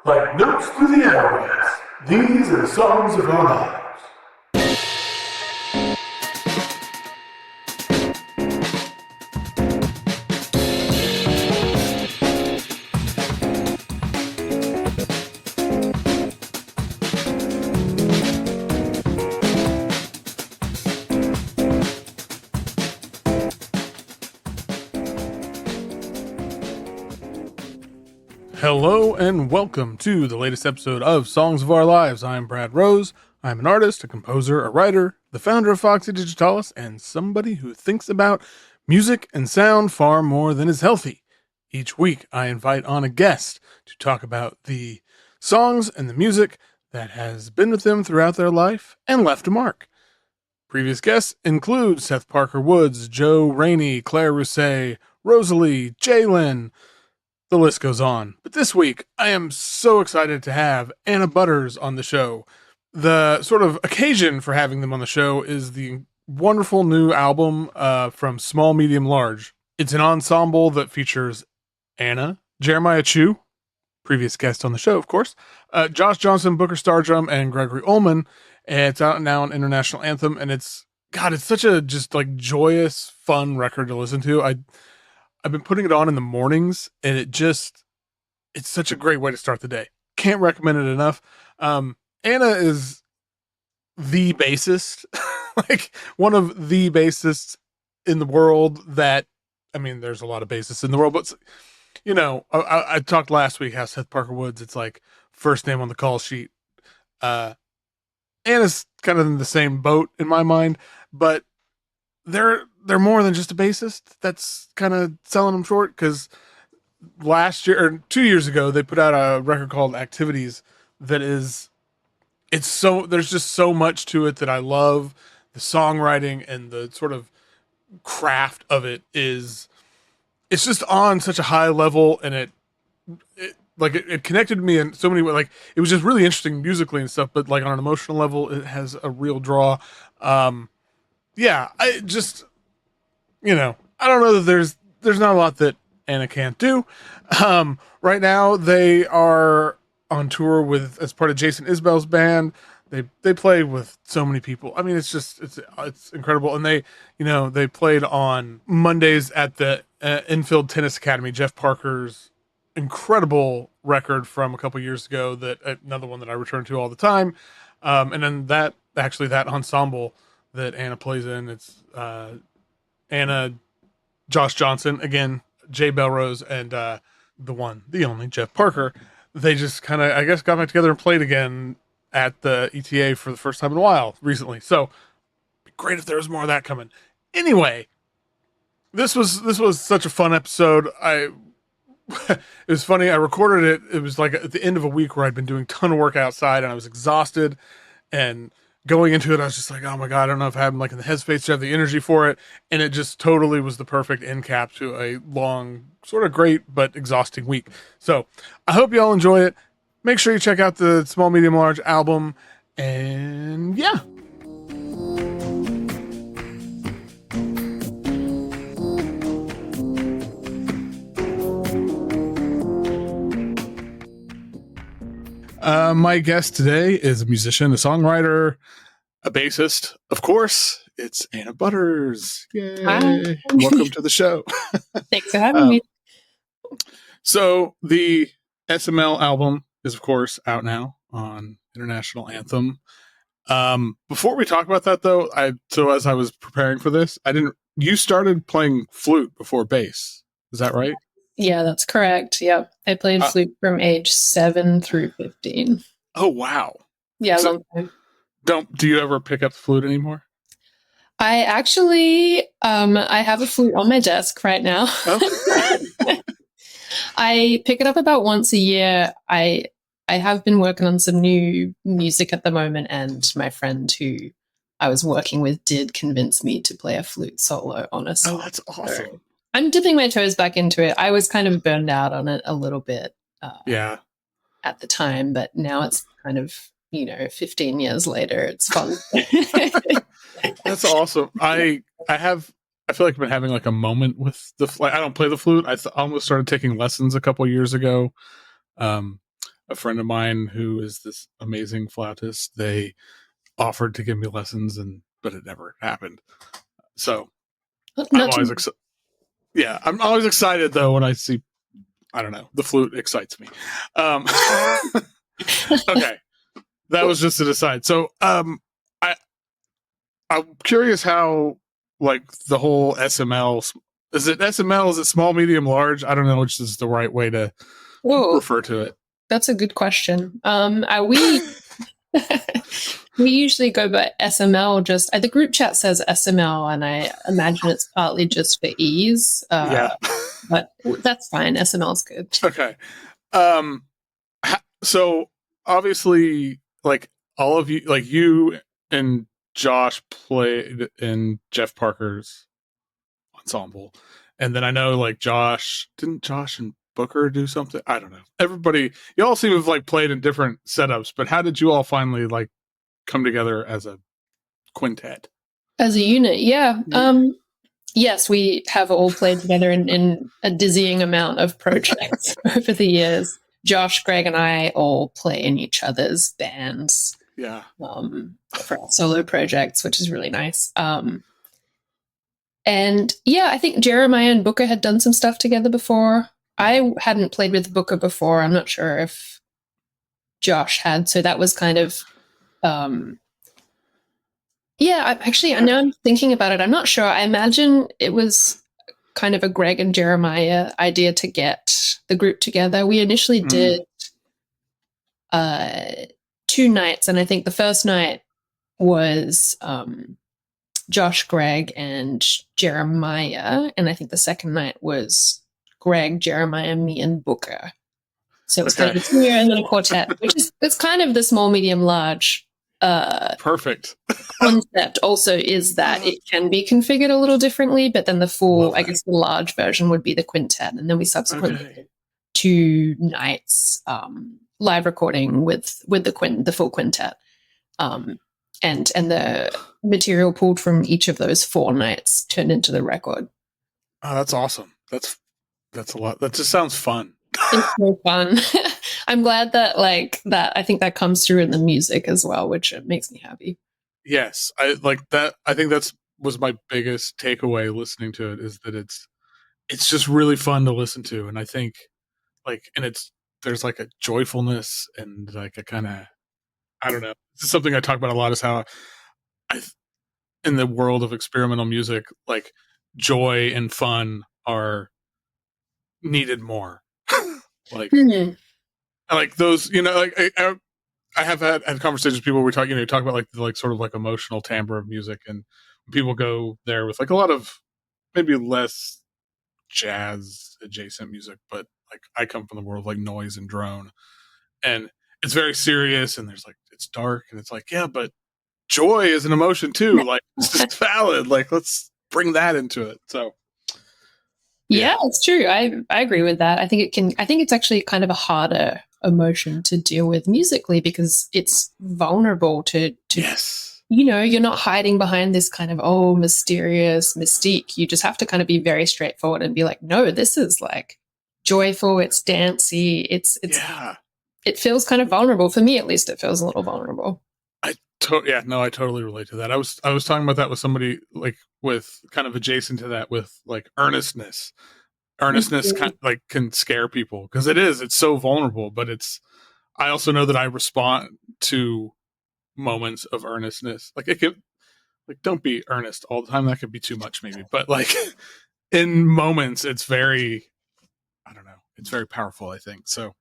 Like notes through the airwaves, these are the songs of our lives. Hello and welcome to the latest episode of Songs of Our Lives. I'm Brad Rose. I'm an artist, a composer, a writer, the founder of Foxy, Digitalis, and somebody who thinks about music and sound far more than is healthy. Each week, I invite on a guest to talk about the songs and the music that has been with them throughout their life and left a mark. Previous guests include Seth Parker Woods, Joe Rainey, Claire Rousset, Rosalie, Jalen. The list goes on. But this week, I am so excited to have Anna Butterss on the show. The sort of occasion for having them on the show is the wonderful new album from Small, Medium, Large. It's an ensemble that features Anna, Jeremiah Chu, previous guest on the show, of course, Josh Johnson, Booker Stardrum, and Gregory Ullman. And it's out now on International Anthem, and it's such a just like joyous, fun record to listen to. I've been putting it on in the mornings, and it's such a great way to start the day. Can't recommend it enough. Anna is the bassist, like one of the bassists in the world there's a lot of bassists in the world, but you know, I talked last week how Seth Parker Woods, it's like first name on the call sheet. Anna's kind of in the same boat in my mind, but they're more than just a bassist. That's kind of selling them short, because last year or 2 years ago they put out a record called Activities there's just so much to it that I love. The songwriting and the sort of craft of it's just on such a high level, and it connected to me in so many ways. Like, it was just really interesting musically and stuff, but like on an emotional level, it has a real draw. Yeah, I just, I don't know that there's not a lot that Anna can't do. Right now they are on tour as part of Jason Isbell's band. They play with so many people. I mean, it's incredible. And they played on Mondays at the Infield Tennis Academy, Jeff Parker's incredible record from a couple years ago, another one that I return to all the time. And then that ensemble that Anna plays in, it's Anna, Josh Johnson, again, Jay Belrose, and the only Jeff Parker. They just kind of, I guess, got back together and played again at the ETA for the first time in a while recently. So, it'd be great if there was more of that coming. Anyway, this was such a fun episode. It was funny. I recorded it. It was like at the end of a week where I'd been doing a ton of work outside, and I was exhausted, and going into it, I was just like, oh my God, I don't know if I'm like in the headspace to have the energy for it. And it just totally was the perfect end cap to a long, sort of great, but exhausting week. So I hope you all enjoy it. Make sure you check out the Small, Medium, Large album. And yeah. My guest today is a musician, a songwriter, a bassist. Of course, it's Anna Butterss. Yay! Hi. Welcome to the show. Thanks for having me. So the SML album is, of course, out now on International Anthem. Before we talk about that, though, as I was preparing for this, you started playing flute before bass. Is that right? Yeah, that's correct. Yep. I played flute from age 7 through 15. Oh, wow. Yeah, So, long time. Do you ever pick up the flute anymore? I actually, I have a flute on my desk right now. Oh. I pick it up about once a year. I have been working on some new music at the moment, and my friend who I was working with did convince me to play a flute solo on a song. Oh, that's awesome. So I'm dipping my toes back into it. I was kind of burned out on it a little bit at the time, but now it's kind of, 15 years later, it's fun. That's awesome. I feel like I've been having like a moment with the flute. I don't play the flute. I almost started taking lessons a couple years ago. a friend of mine who is this amazing flautist. They offered to give me lessons, but it never happened. So I'm always excited. Yeah, I'm always excited though when I see, I don't know, the flute excites me. Okay, that was just an aside. So I'm curious how, like, the whole SML, is it SML? Is it small, medium, large? I don't know which is the right way to refer to it. That's a good question. We we usually go by SML. Just the group chat says SML, and I imagine it's partly just for ease. Yeah, but that's fine. SML's good. Okay. So obviously, like, all of you, like you and Josh played in Jeff Parker's ensemble, and then I know, like, didn't Josh and Booker do something? I don't know. Everybody, you all seem to have, like, played in different setups, but how did you all finally, like, come together as a quintet? As a unit, yeah. Yes, we have all played together in a dizzying amount of projects over the years. Josh, Greg, and I all play in each other's bands. Yeah. For our solo projects, which is really nice. And yeah, I think Jeremiah and Booker had done some stuff together before. I hadn't played with Booker before. I'm not sure if Josh had. So that was kind of, yeah, I know I'm thinking about it. I'm not sure. I imagine it was kind of a Greg and Jeremiah idea to get the group together. We initially did 2 nights, and I think the first night was Josh, Greg, and Jeremiah, and I think the second night was Greg, Jeremiah, me, and Booker. So it was kind of a trio and then a quartet, which is, it's kind of the small, medium, large perfect concept. Also is that it can be configured a little differently, but then the full, I guess the large version would be the quintet, and then we subsequently did 2 nights live recording with the full quintet, and the material pulled from each of those 4 nights turned into the record. Oh, that's awesome. That's a lot. That just sounds fun. It's so fun. I'm glad that, like, that I think that comes through in the music as well, which makes me happy. Yes, I like that. I think that's was my biggest takeaway listening to it, is that it's just really fun to listen to, and I think, like, and there's like a joyfulness and like a kind of, I don't know. This is something I talk about a lot, is how in the world of experimental music, like, joy and fun are needed more. Like those, like, I have had conversations with people where we talk about, like, the, like, sort of like emotional timbre of music, and people go there with, like, a lot of maybe less jazz adjacent music, but, like, I come from the world of, like, noise and drone, and it's very serious, and there's, like, it's dark, and it's like, yeah, but joy is an emotion too. Like, it's just valid. Like, let's bring that into it. So yeah, it's true. I agree with that. I think it's actually kind of a harder emotion to deal with musically, because it's vulnerable to yes, you're not hiding behind this kind of mysterious mystique. You just have to kind of be very straightforward and be like, no, this is, like, joyful, it's dancey, it's it feels kind of vulnerable. For me, at least, it feels a little vulnerable. I totally relate to that. I was talking about that with somebody, like, with kind of adjacent to that, with, like, earnestness kind of, like, can scare people, because it's so vulnerable, but I also know that I respond to moments of earnestness. Like, it can, like, don't be earnest all the time. That could be too much maybe, but, like, in moments, it's very, I don't know, it's very powerful, I think. So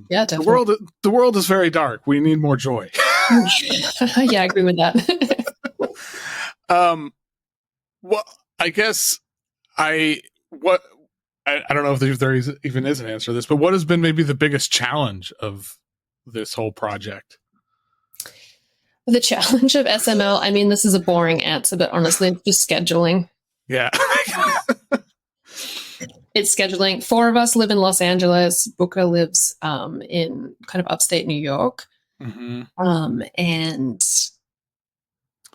yeah, definitely. the world is very dark. We need more joy. Yeah, I agree with that. Well, I guess I don't know if there even is an answer to this, but what has been maybe the biggest challenge of this whole project? The challenge of SML, I mean, this is a boring answer, but honestly, it's just scheduling. Yeah. It's scheduling. 4 of us live in Los Angeles. Booker lives in kind of upstate New York. And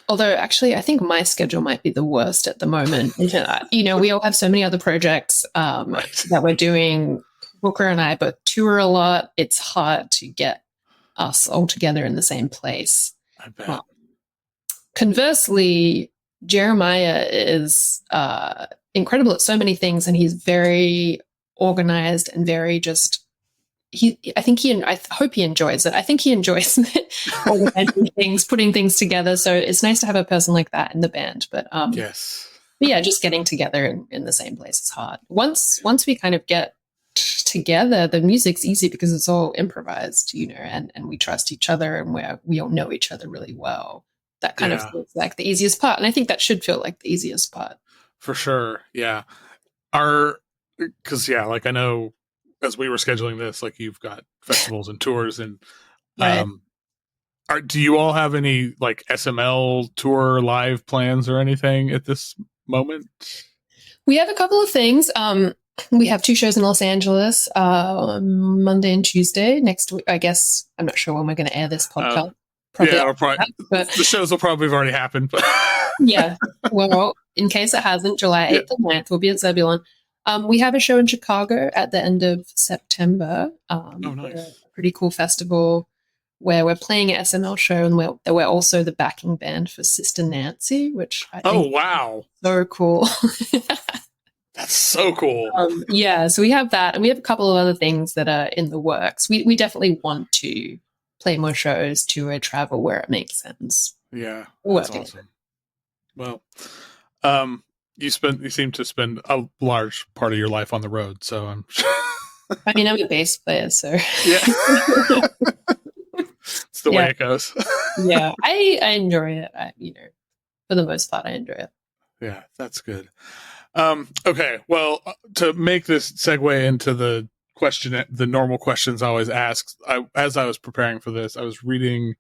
although, actually, I think my schedule might be the worst at the moment. We all have so many other projects that we're doing. Booker and I both tour a lot. It's hard to get us all together in the same place. I bet. Conversely, Jeremiah is incredible at so many things, and he's very organized and very just. I hope he enjoys it. I think he enjoys organizing things, putting things together. So it's nice to have a person like that in the band. But yes, but yeah, just getting together in the same place is hard. Once we kind of get together, the music's easy because it's all improvised, and we trust each other, and we all know each other really well. That kind of feels like the easiest part, and I think that should feel like the easiest part for sure. Yeah, because like I know as we were scheduling this, like you've got festivals and tours, and right. Do you all have any like SML tour live plans or anything at this moment? We have a couple of things. We have 2 shows in Los Angeles, Monday and Tuesday next week. I guess I'm not sure when we're going to air this podcast. But the shows will probably have already happened. Yeah. Well, in case it hasn't, July 8th and 9th will be at Zebulon. We have a show in Chicago at the end of September. Nice. A pretty cool festival where we're playing an SML show, and we're also the backing band for Sister Nancy, which I think wow, is so cool. That's so cool. So we have that, and we have a couple of other things that are in the works. We definitely want to play more shows, tour, travel where it makes sense. Yeah, that's awesome. Well, you seem to spend a large part of your life on the road, so I'm. I mean, I'm a bass player, so yeah, it's the way it goes. Yeah, I enjoy it. For the most part, I enjoy it. Yeah, that's good. Okay, well, to make this segue into the normal questions I always ask, as I was preparing for this, I was reading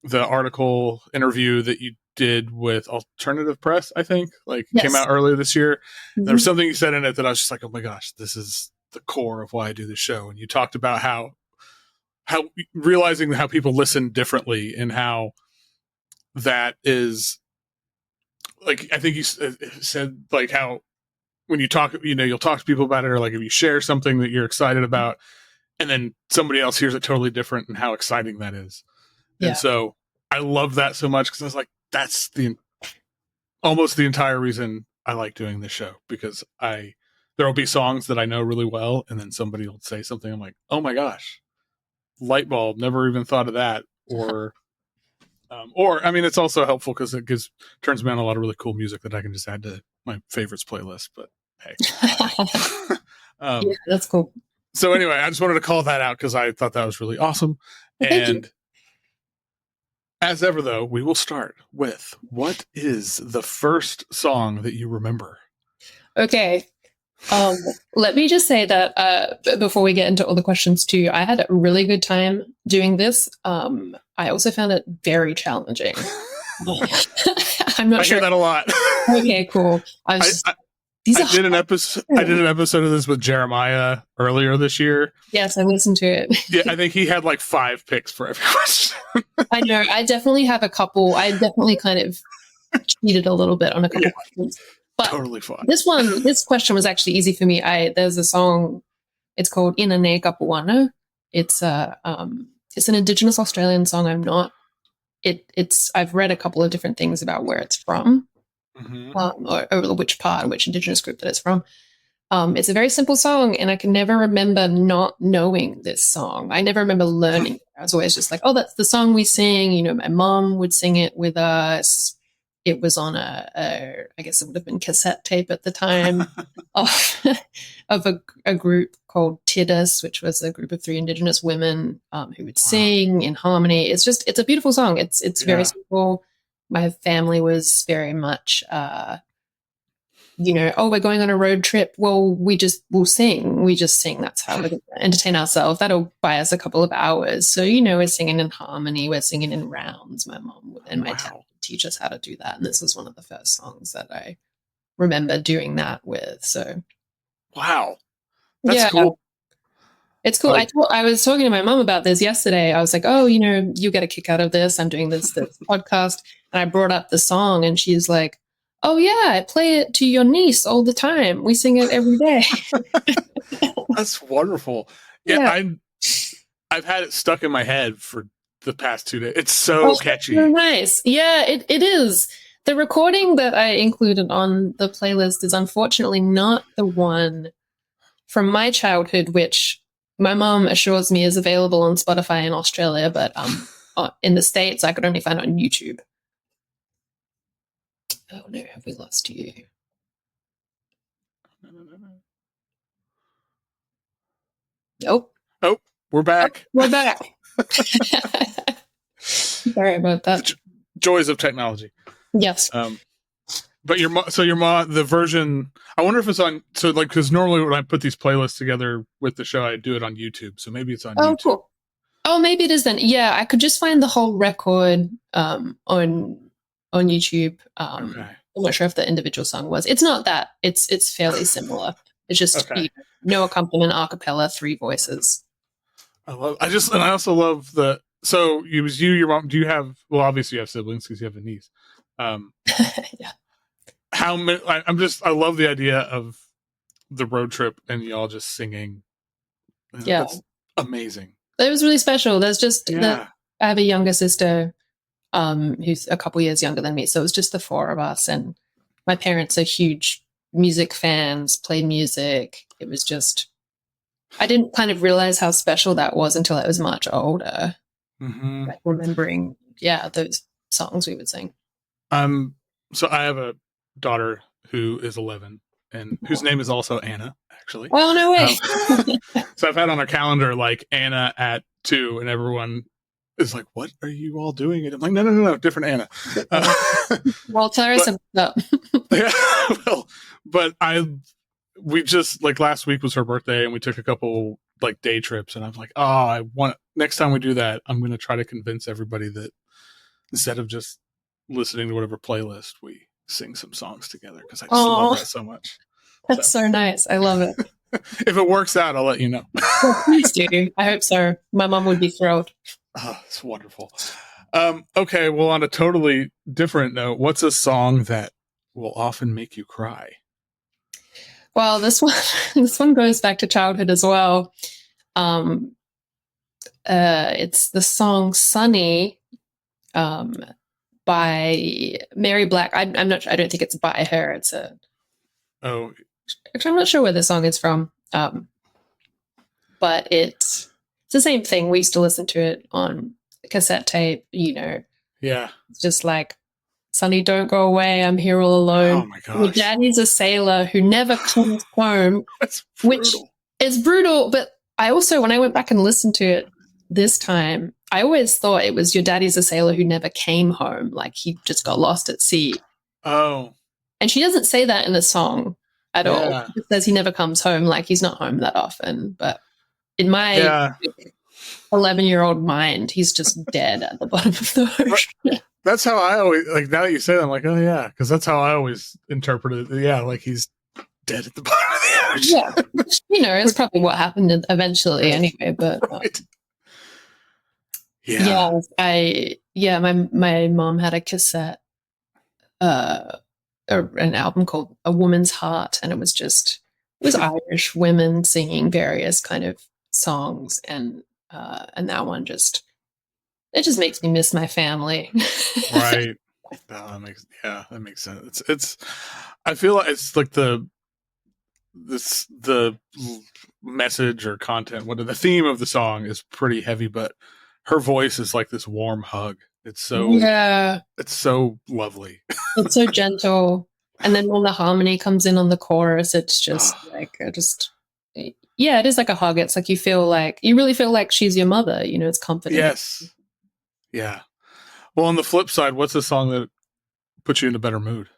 the article interview that you did with Alternative Press, I think, came out earlier this year. Mm-hmm. There was something you said in it that I was just like, oh my gosh, this is the core of why I do this show. And you talked about how realizing how people listen differently, and how that is, like, I think you said, like, how when you talk, you'll talk to people about it, or like if you share something that you're excited about, and then somebody else hears it totally different, and how exciting that is. Yeah. And so I love that so much, because I was like, that's almost the entire reason I like doing this show, because there will be songs that I know really well, and then somebody will say something, I'm like, oh my gosh, light bulb, never even thought of that. Or I mean, it's also helpful because it turns me on a lot of really cool music that I can just add to my favorites playlist. But hey, yeah, that's cool. So anyway, I just wanted to call that out because I thought that was really awesome. And as ever, though, we will start with, what is the first song that you remember? Okay. Let me just say that before we get into all the questions too, I had a really good time doing this. I also found it very challenging. I'm not sure. I hear that a lot. Okay, cool. I did an episode of this with Jeremiah earlier this year. Yes, I listened to it. Yeah, I think he had like 5 picks for every question. I know. I definitely have a couple. I definitely kind of cheated a little bit on a couple questions. But totally fine. This question was actually easy for me. There's a song. It's called Inane Kapuana. It's an Indigenous Australian song. I've read a couple of different things about where it's from, or which part, which Indigenous group that it's from. It's a very simple song, and I can never remember not knowing this song. I never remember learning it. I was always just like, oh, that's the song we sing. My mom would sing it with us. It was on I guess it would have been cassette tape at the time of a group called Tidus, which was a group of 3 Indigenous women who would sing in harmony. It's a beautiful song. It's very simple. My family was very much, we're going on a road trip. Well, we'll sing. We just sing. That's how we're going to entertain ourselves. That'll buy us a couple of hours. So, we're singing in harmony. We're singing in rounds. My mom and my dad teach us how to do that, and this was one of the first songs that I remember doing that with. So that's cool. It's cool. I was talking to my mom about this yesterday. I was like, oh, you get a kick out of this. I'm doing this podcast, and I brought up the song, and she's like, Oh yeah, I play it to your niece all the time. We sing it every day. That's wonderful. Yeah, Yeah. I've had it stuck in my head for the past 2 days. It's Oh, so that's so catchy. nice. Yeah, it is. The recording that I included on the playlist is unfortunately not the one from my childhood, which my mom assures me is available on Spotify in Australia, but in the States, I could only find it on YouTube. Oh no, have we lost you? Nope. Oh, we're back. We're back. Sorry about that. Joys of technology. Yes. But your mom, the version, I wonder if it's on, so like, because normally when I put these playlists together with the show, I do it on YouTube. So maybe it's on YouTube. Cool. Oh, maybe it is then. Yeah, I could just find the whole record on YouTube. Okay. I'm not sure if the individual song was. It's not that. It's fairly similar. It's just Okay. no accompaniment, a cappella, 3 voices. I also love so it was you, your mom. Do you have, well, obviously you have siblings because you have a niece. Yeah. How many, I love the idea of the road trip and y'all just singing. Yeah. That's amazing. It was really special. There's just, Yeah. I have a younger sister who's a couple years younger than me. So it was just the 4 of us. And my parents are huge music fans, played music. It was just, I didn't kind of realize how special that was until I was much older. Mm-hmm. Like remembering, those songs we would sing. So I have a daughter who is 11 and whose name is also Anna, actually. Oh, no way. So I've had on our calendar like Anna at 2, and everyone is like, "What are you all doing?" And I'm like, "No, different Anna." Well, tell her something up. Yeah, well, but we just, like, last week was her birthday, and we took a couple like day trips, and I'm like, "Oh, next time we do that, I'm going to try to convince everybody that instead of just listening to whatever playlist, we sing some songs together because I just love that so much." That's so nice. I love it. If it works out, I'll let you know. Well, please do. I hope so. My mom would be thrilled. Oh, it's wonderful. Okay, well, on a totally different note, what's a song that will often make you cry? Well, this one goes back to childhood as well. It's the song "Sunny" by Mary Black. I'm not. I don't think it's by her. It's a. Oh, actually, I'm not sure where the song is from. But it's the same thing. We used to listen to it on cassette tape. Yeah. It's just like, "Sonny, don't go away. I'm here all alone. Oh my gosh. Your daddy's a sailor who never comes home." That's brutal. Which is brutal. But I also, when I went back and listened to it this time, I always thought it was "Your daddy's a sailor who never came home." Like he just got lost at sea. Oh. And she doesn't say that in the song at all. It says he never comes home, like he's not home that often. But in my 11-year-old mind, he's just dead at the bottom of the ocean. That's how I always, like, now that you say that, I'm like, oh yeah, because that's how I always interpreted it. Yeah, like he's dead at the bottom of the ocean. Yeah, it's probably what happened eventually anyway. But right. My mom had a cassette, an album called "A Woman's Heart," and it was Irish women singing various kind of songs, and that one just makes me miss my family. Right. Oh, that makes sense. It's I feel like it's like the message or content, the theme of the song is pretty heavy, but her voice is like this warm hug. It's so it's so lovely. It's so gentle. And then when the harmony comes in on the chorus, it's just it is like a hug. It's like you really feel like she's your mother, it's comforting. Yes. Yeah. Well, on the flip side, what's a song that puts you in a better mood?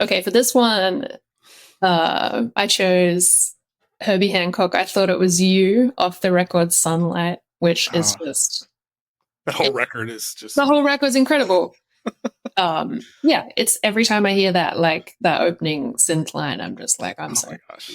Okay, for this one, I chose Herbie Hancock. I Thought It Was You off the record Sunlight, which is just... The whole record is just... The whole record's incredible. It's every time I hear that, like that opening synth line, I'm just like, I'm sorry. My gosh.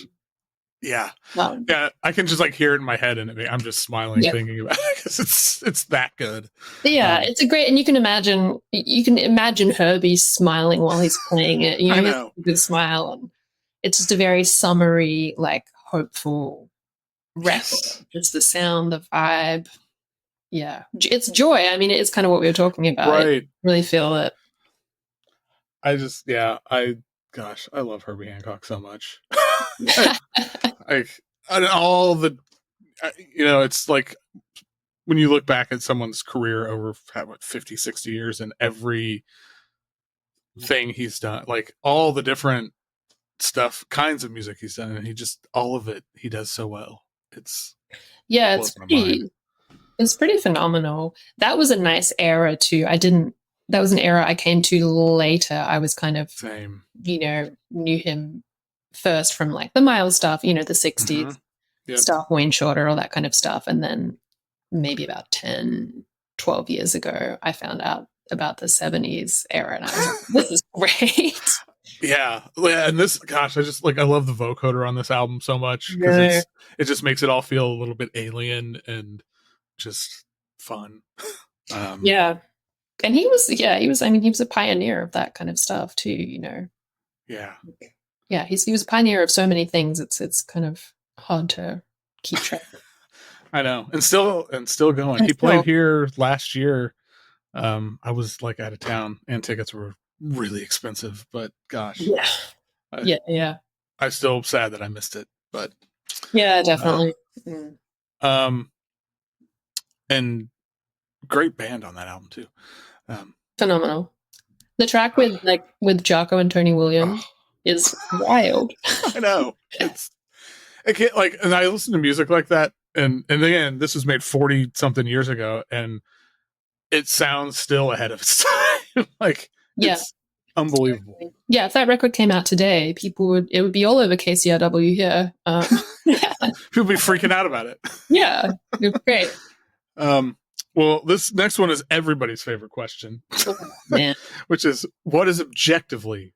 Yeah. Um, Yeah. I can just like hear it in my head and I'm just smiling yeah. thinking about it because it's that good. Yeah, it's a great, and you can imagine Herbie smiling while he's playing it. You I know, he has know. a good smile, and it's just a very summery, like hopeful record. Yes. Just the sound, the vibe. Yeah, it's joy. I mean, it's kind of what we were talking about. Right. Really feel it. Gosh, I love Herbie Hancock so much. I, and all the, it's like when you look back at someone's career over 50, 60 years and every thing he's done, like all the different kinds of music he's done, and all of it, he does so well. Yeah, Blows my mind. it's pretty phenomenal. That was a nice era too. I didn't. That was an era I came to later. I was kind of Same. Knew him first from like the Miles stuff, the 60s Yep. stuff, Wayne Shorter, all that kind of stuff. And then maybe about 10, 12 years ago, I found out about the 70s era and I was like, this is great. Yeah. And this, gosh, I love the vocoder on this album so much because it just makes it all feel a little bit alien and just fun. Yeah. And he was a pioneer of that kind of stuff too, Yeah. Yeah, he was a pioneer of so many things. It's kind of hard to keep track. I know. And still going. He played here last year. I was like out of town and tickets were really expensive, but gosh. Yeah. Yeah. I'm still sad that I missed it, but yeah, definitely. And great band on that album too. Phenomenal. The track with Jocko and Tony Williams is wild. I know. And I listen to music like that, and again, this was made 40 something years ago, and it sounds still ahead of its time. It's unbelievable. Yeah, if that record came out today, it would be all over KCRW here. People would be freaking out about it. Yeah, it was great. Well, this next one is everybody's favorite question, which is, what is objectively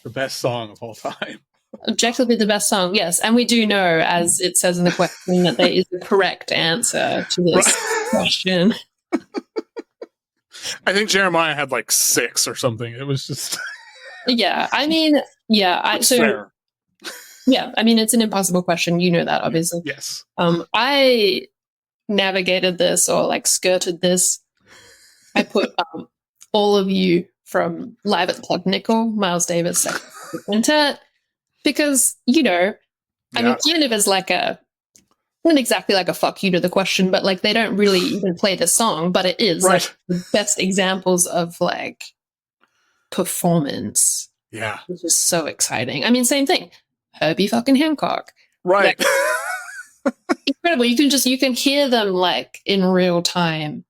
the best song of all time? Objectively the best song, yes. And we do know, as it says in the question, that there is a correct answer to this question. I think Jeremiah had like 6 or something. It was just... Yeah, I mean, yeah. Fair. Yeah, I mean, it's an impossible question. You know that, obviously. Yes. I navigated this or like skirted this. I put all of you from Live at the Plug Nickel, Miles Davis, Quintet, because, I mean, kind of as like not exactly like a fuck you to the question, but like they don't really even play the song, but it is like the best examples of like performance. Yeah. Which is so exciting. I mean, same thing. Herbie fucking Hancock. Right. Like, incredible. You can hear them like in real time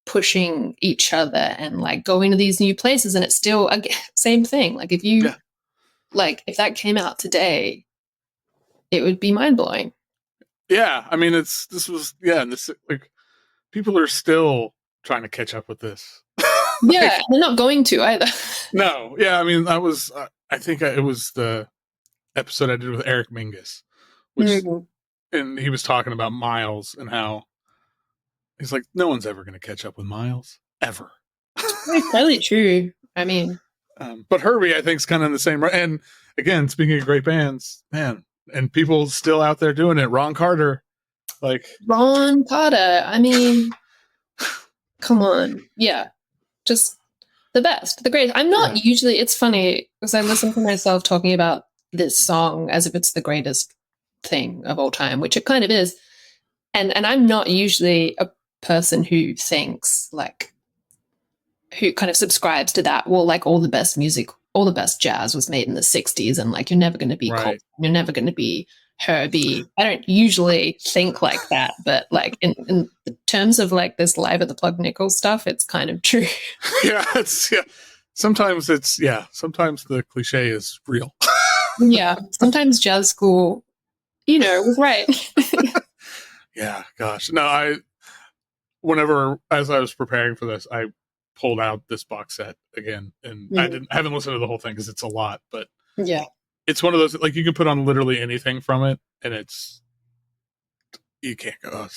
pushing each other and like going to these new places, and it's still same thing. Like if you if that came out today, it would be mind blowing. Yeah, I mean, people are still trying to catch up with this. Yeah, they're not going to either. No, yeah, I mean, I think it was the episode I did with Eric Mingus, and he was talking about Miles and how he's like, no one's ever going to catch up with Miles, ever. It's totally true. I mean, but Herbie, I think, is kind of in the same. And again, speaking of great bands, man, and people still out there doing it. Ron Carter. I mean, come on. Yeah. Just the best, the greatest. I'm not usually, it's funny because I listen to myself talking about this song as if it's the greatest thing of all time, which it kind of is. And I'm not usually a person who thinks who kind of subscribes to that. Well, like all the best music, all the best jazz was made in the 60s, and like you're never going to be Cole, you're never going to be Herbie. I don't usually think like that, but like in terms of like this Live at the Plug Nickel stuff, it's kind of true. Sometimes sometimes the cliche is real. Yeah, sometimes jazz school, was right. Yeah, gosh. No, as I was preparing for this, I pulled out this box set again, and I haven't listened to the whole thing because it's a lot, but yeah. it's one of those, like, you can put on literally anything from it, and you can't go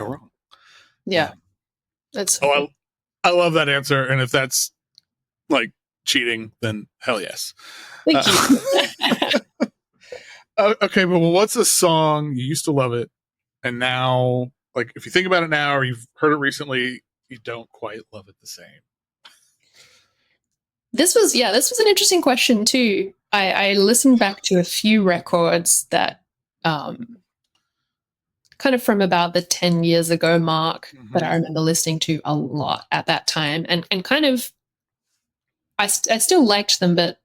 wrong. Yeah. That's I love that answer, and if that's like cheating, then hell yes. thank you. Okay, but what's a song you used to love it, and now, like, if you think about it now, or you've heard it recently, you don't quite love it the same? This was an interesting question too. I listened back to a few records that kind of from about the 10 years ago mark that I remember listening to a lot at that time, and kind of I still liked them, but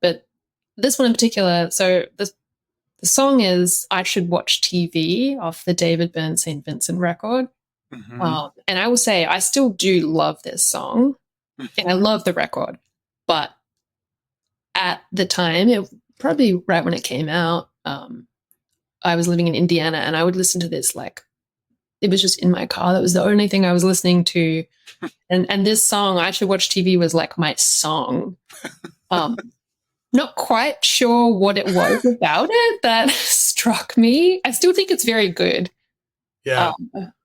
this one in particular. So the song is "I Should Watch TV" off the David Byrne St. Vincent record. And I will say I still do love this song, and I love the record, but at the time, it probably right when it came out, I was living in Indiana, and I would listen to this like it was just in my car. That was the only thing I was listening to. And this song, "I Should Watch TV," was like my song. Not quite sure what it was about it that struck me. I still think it's very good. Yeah.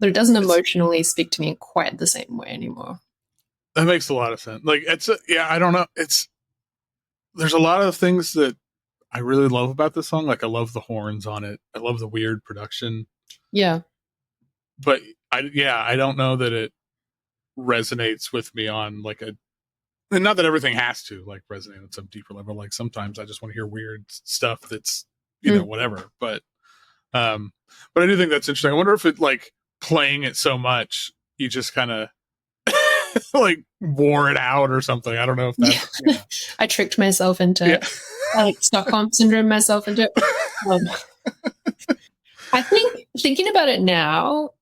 But it doesn't emotionally speak to me in quite the same way anymore. That makes a lot of sense. Like, I don't know. There's a lot of things that I really love about this song. Like, I love the horns on it. I love the weird production. Yeah. But I don't know that it resonates with me on like and not that everything has to like resonate on some deeper level. Like, sometimes I just want to hear weird stuff that's, whatever. But I do think that's interesting. I wonder if it, like, playing it so much, you just kind of like wore it out or something. I don't know if that's, I tricked myself into it. I like Stockholm syndrome myself into it. I think thinking about it now,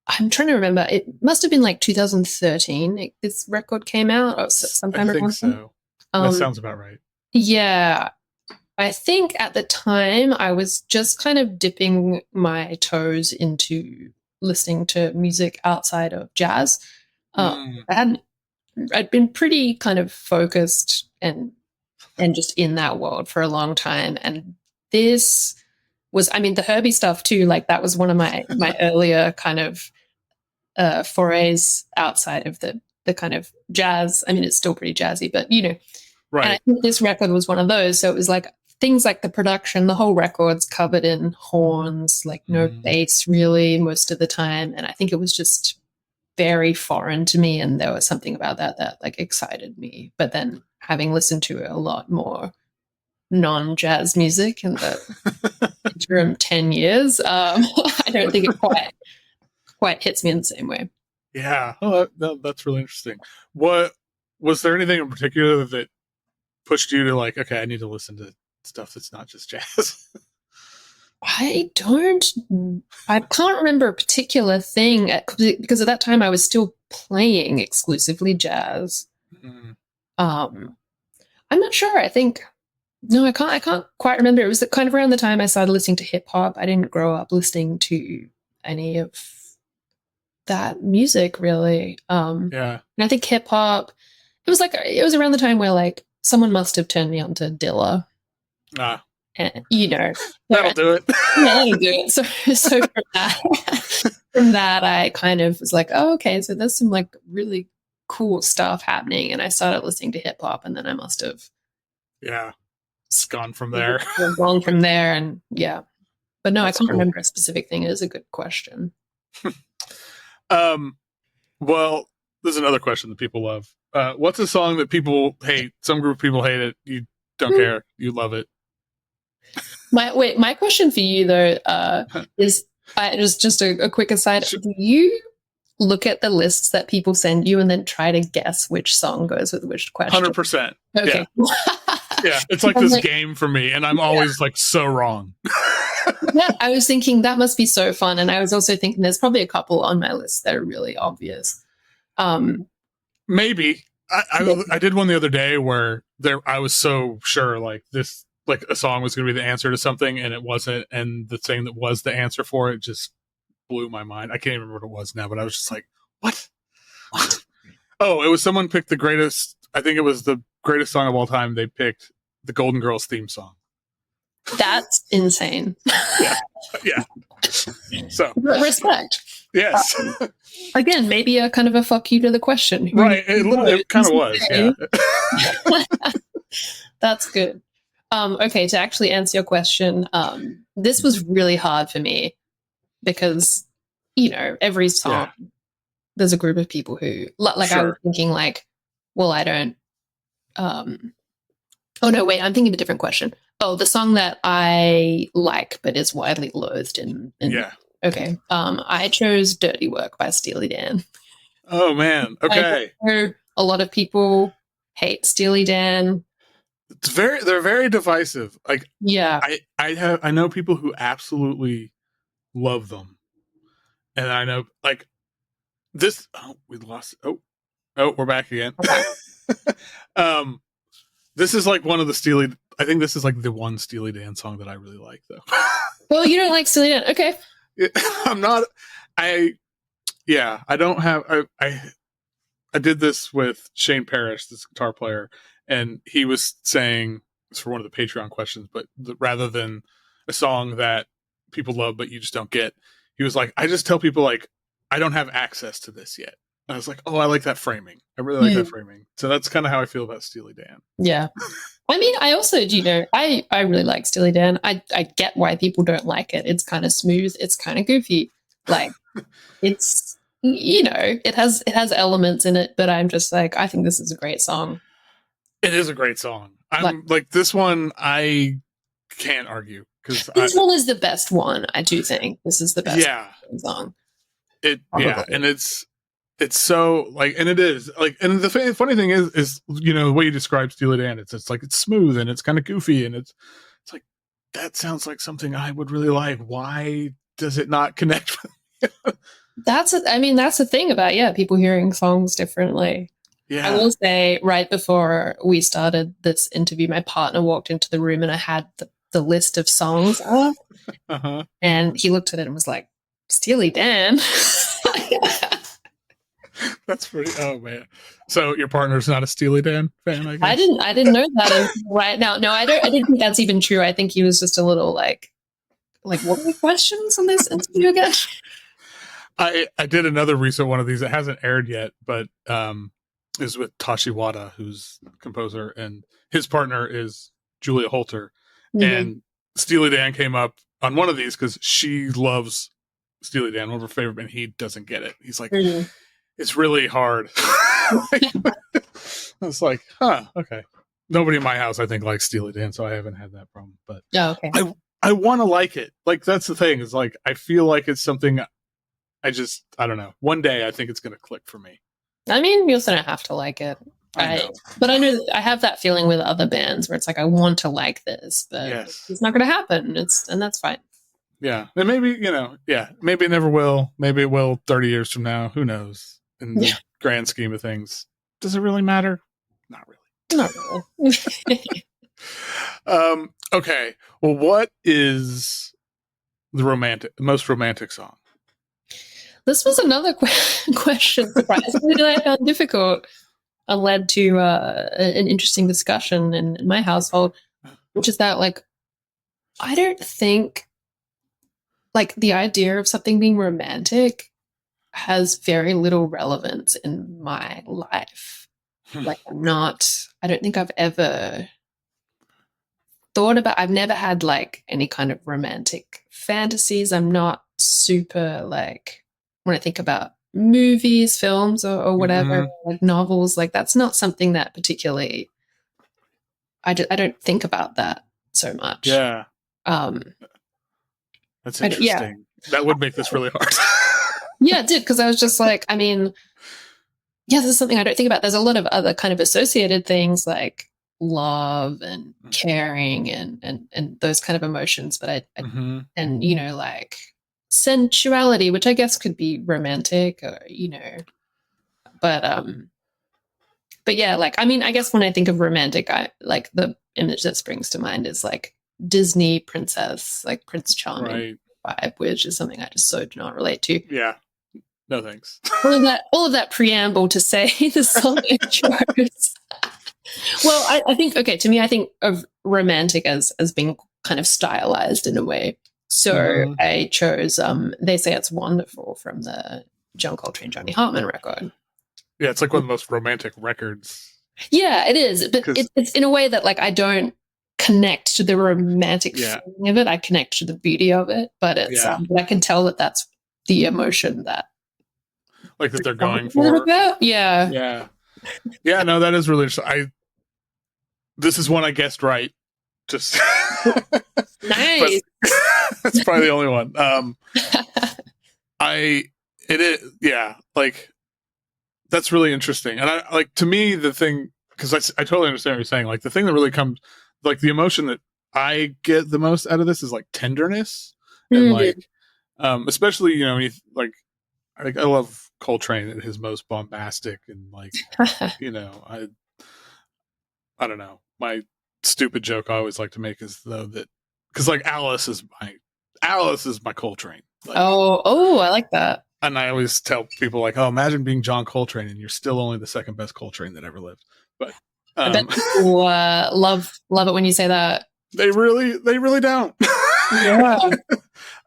I'm trying to remember. It must have been like 2013. This record came out, or sometime. I think so. That sounds about right. Yeah, I think at the time I was just kind of dipping my toes into listening to music outside of jazz. I'd been pretty kind of focused and just in that world for a long time, and this was, I mean, the Herbie stuff too. Like, that was one of my earlier kind of forays outside of the kind of jazz. I mean, it's still pretty jazzy, but right. And I think this record was one of those. So it was like things like the production, the whole record's covered in horns, like no bass really most of the time. And I think it was just very foreign to me. And there was something about that like excited me. But then having listened to a lot more non-jazz music in the interim 10 years, I don't think it quite hits me in the same way. Yeah. Oh, that's really interesting. What was there anything in particular that pushed you to like, okay, I need to listen to stuff that's not just jazz? I can't remember a particular thing because at that time I was still playing exclusively jazz. I'm not sure. I think I can't quite remember. It was kind of around the time I started listening to hip hop. I didn't grow up listening to any of that music really. And I think hip hop, it was around the time where like someone must have turned me on to Dilla. And that'll do it. That'll do it. So from that I kind of was like, oh, okay, so there's some like really cool stuff happening, and I started listening to hip hop, and then I must have it's gone from there. Gone from there, and but no, that's I can't remember a specific thing. It is a good question. Well, there's another question that people love. What's a song that people hate? Some group of people hate it. You don't care. You love it. My question for you though is just a quick aside. Sure. Do you look at the lists that people send you and then try to guess which song goes with which question? 100%. Okay. Yeah, it's like this game for me, and I'm always like so wrong. Yeah, I was thinking that must be so fun, and I was also thinking there's probably a couple on my list that are really obvious. Maybe I did one the other day where I was so sure like this, like a song was going to be the answer to something, and it wasn't, and the thing that was the answer for it just blew my mind. I can't even remember what it was now, but I was just like, what? Oh, it was someone picked the greatest. I think it was the greatest song of all time. They picked the Golden Girls theme song. That's insane. Yeah. So Respect. yes. Again, maybe a kind of a fuck you to the question. Right. It kind of was. Yeah. That's good. Okay, to actually answer your question, this was really hard for me because, every song, there's a group of people who, like I was thinking like, well, I don't, oh no, wait, I'm thinking of a different question. Oh, the song that I like but is widely loathed in yeah. Okay. I chose Dirty Work by Steely Dan. Oh man. Okay. I know a lot of people hate Steely Dan. They're very divisive. Like, yeah, I know people who absolutely love them. And I know like this, we lost. Oh, we're back again. This is like one of the I think this is like the one Steely Dan song that I really like though. Well, you don't like Steely Dan. Okay. I'm not, I don't have, I did this with Shane Parrish, this guitar player, and he was saying, it's for one of the Patreon questions, but rather than a song that people love but you just don't get, he was like, I just tell people like, I don't have access to this yet. And I was like, oh, I like that framing. I really like that framing. So that's kind of how I feel about Steely Dan. Yeah. I mean, I also, I really like Steely Dan. I get why people don't like it. It's kind of smooth. It's kind of goofy. Like, it's, it has elements in it, but I'm just like, I think this is a great song. It is a great song. I'm like this one, I can't argue. This one is the best one, I do think. This is the best song. And it's so like, and it is like, and the funny thing is the way you describe Steely Dan, it's like it's smooth and it's kind of goofy and it's like that sounds like something I would really like. Why does it not connect with me? That's the thing about people hearing songs differently. Yeah. I will say, right before we started this interview, my partner walked into the room and I had the list of songs up, and he looked at it and was like, "Steely Dan." That's pretty. Oh man! So your partner's not a Steely Dan fan, I guess? I didn't know that right now. No, I didn't think that's even true. I think he was just a little like, what were the questions on this interview again? I did another recent one of these. It hasn't aired yet, but is with Tashi Wada, who's a composer, and his partner is Julia Holter. And Steely Dan came up on one of these because she loves Steely Dan, one of her favorite, and he doesn't get it. He's like, it's really hard. I was like, okay. Nobody in my house, I think, likes Steely Dan, so I haven't had that problem. But okay. I want to like it. Like, that's the thing. Is like, I feel like it's something I don't know. One day I think it's going to click for me. I mean, you also don't have to like it. But I know I have that feeling with other bands where it's like, I want to like this, but it's not going to happen. And that's fine. Yeah. And maybe, maybe it never will. Maybe it will 30 years from now. Who knows? In the grand scheme of things. Does it really matter? Not really. Not really. Okay. Well, what is the most romantic song? This was another question, surprisingly, that I found difficult and led to an interesting discussion in my household, which is that, like, I don't think, like, the idea of something being romantic has very little relevance in my life. Like, I don't think I've ever I've never had, like, any kind of romantic fantasies. I'm not super, like, when I think about movies, films, or whatever, like novels, like, that's not something that particularly I don't think about that so much. Yeah. That's interesting. That would make this really hard. Yeah, it did, because I was just like, I mean, this is something I don't think about. There's a lot of other kind of associated things like love and caring and those kind of emotions, but and like sensuality, which I guess could be romantic, or but yeah, like, I mean, I guess when I think of romantic, I like the image that springs to mind is like Disney princess, like Prince Charming vibe, which is something I just so do not relate to. Yeah, no thanks. all of that preamble to say the song I chose. Well, I think, okay, to me, I think of romantic as being kind of stylized in a way. So Mhm. I chose They Say It's Wonderful from the John Coltrane, Johnny Hartman record. Yeah, it's like one of the most romantic records. Yeah, it is. But 'Cause it's in a way that like I don't connect to the romantic yeah, feeling of it. I connect to the beauty of it, but it's yeah, but I can tell that that's the emotion that like that they're a going little for. bit. Yeah. Yeah. Yeah, no, that is really this is one I guessed right. Just but Nice. that's probably the only one. I it is, yeah, like that's really interesting. And I like, to me, the thing, because I totally understand what you're saying. Like the thing that really comes, like the emotion that I get the most out of this is like tenderness and Mm. like, especially, you know, when you, like I love Coltrane at his most bombastic and like, you know, I don't know. My stupid joke I always like to make is though that, because like Alice is my Coltrane. Like, I like that. and I always tell people like, oh, imagine being John Coltrane and you're still only the second best Coltrane that ever lived. But I bet people love it when you say that. they really don't. Yeah.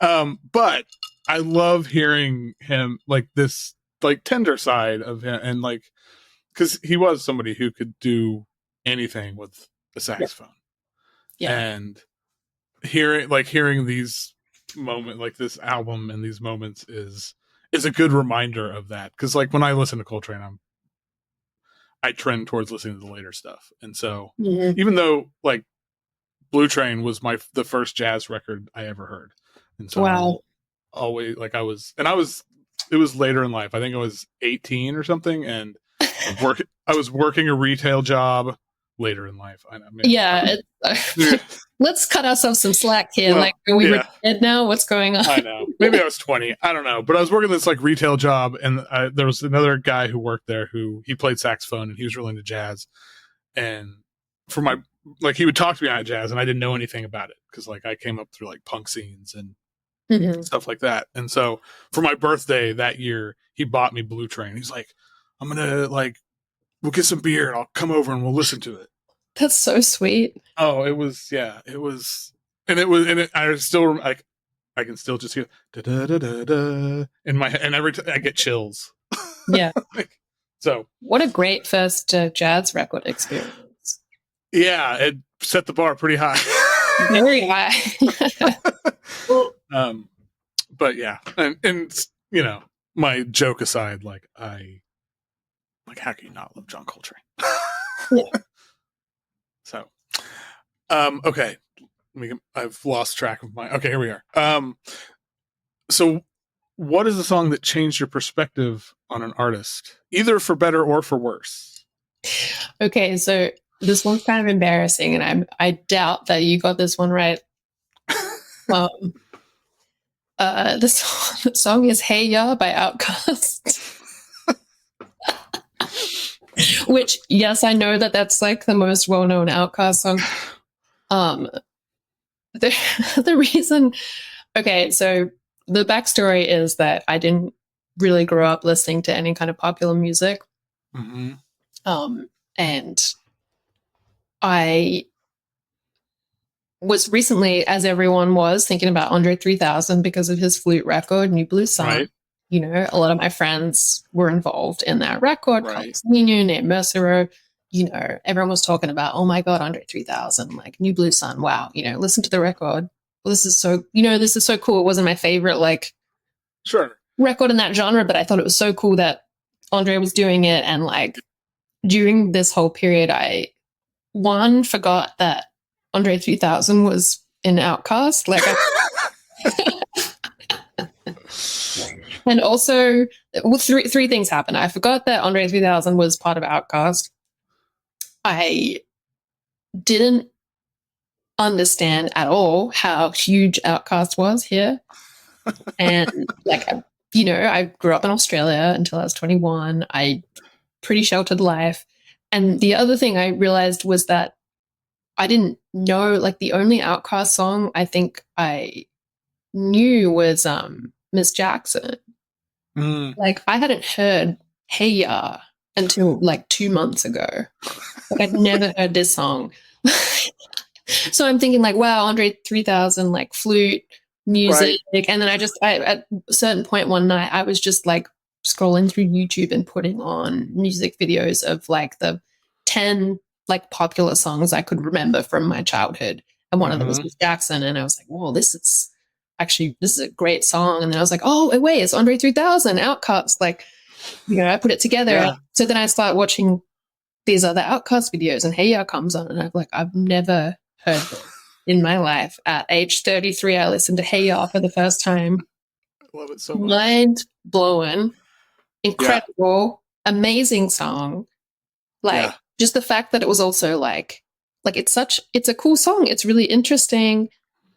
But I love hearing him like this, like tender side of him, and like, because he was somebody who could do anything with the saxophone. Yeah. And hearing these moments, like this album and these moments is a good reminder of that. Because like when I listen to Coltrane, I trend towards listening to the later stuff, and so even though like Blue Train was the first jazz record I ever heard, and so Wow. always like I was it was later in life. I think I was 18 or something, and I was working a retail job later in life. I mean, yeah. Let's cut ourselves some slack here. Well, like, are we yeah. dead now? What's going on? I know. Maybe I was 20. I don't know. But I was working this like retail job, and there was another guy who worked there who he played saxophone and he was really into jazz. And for my like, he would talk to me about jazz, and I didn't know anything about it because like I came up through like punk scenes and stuff like that. And so for my birthday that year, he bought me Blue Train. He's like, I'm gonna like, we'll get some beer and I'll come over and we'll listen to it. That's so sweet. Oh, it was, yeah, it was, and I still like, I can still just hear da da da da da in my head, and every time I get chills. Yeah. So what a great first jazz record experience. Yeah, it set the bar pretty high. Very high. But yeah, and you know, my joke aside, like how can you not love John Coltrane? Yeah. So, okay, I've lost track of okay, here we are. So what is the song that changed your perspective on an artist, either for better or for worse? Okay, so this one's kind of embarrassing, and I doubt that you got this one right. The song is "Hey Ya" by Outkast. Which, yes, I know that's like the most well-known Outkast song. The reason, okay, so the backstory is that I didn't really grow up listening to any kind of popular music. Mm-hmm. And I was recently, as everyone was, thinking about Andre 3000 because of his flute record, New Blue Sun. Right. You know, a lot of my friends were involved in that record. Right. Union and Mercer, you know, everyone was talking about, oh my God, Andre 3000, like New Blue Sun. Wow. You know, listen to the record. Well, this is so cool. It wasn't my favorite, like, sure, record in that genre, but I thought it was so cool that Andre was doing it. And like during this whole period, I forgot that Andre 3000 was in Outkast. Like, and also, well, three things happened. I forgot that Andre 3000 was part of Outkast. I didn't understand at all how huge Outkast was here. And like, I grew up in Australia until I was 21. Pretty sheltered life. And the other thing I realized was that I didn't know, like, the only Outkast song I think I knew was Miss Jackson. Like, I hadn't heard Hey Ya until like 2 months ago. Like, I'd never heard this song. So I'm thinking like, wow, Andre 3000, like flute music. Right. And then at a certain point one night, I was just like scrolling through YouTube and putting on music videos of like the 10 like popular songs I could remember from my childhood. And one of them was Jackson. And I was like, whoa, this is a great song. And then I was like, oh, wait, it's Andre 3000, Outcasts. Like, I put it together. Yeah. So then I start watching these other Outcast videos and Hey Ya comes on. And I'm like, I've never heard this in my life. At age 33, I listened to Hey Ya for the first time. I love it so much. Mind blowing, incredible, amazing song. Like just the fact that it was also like it's a cool song. It's really interesting.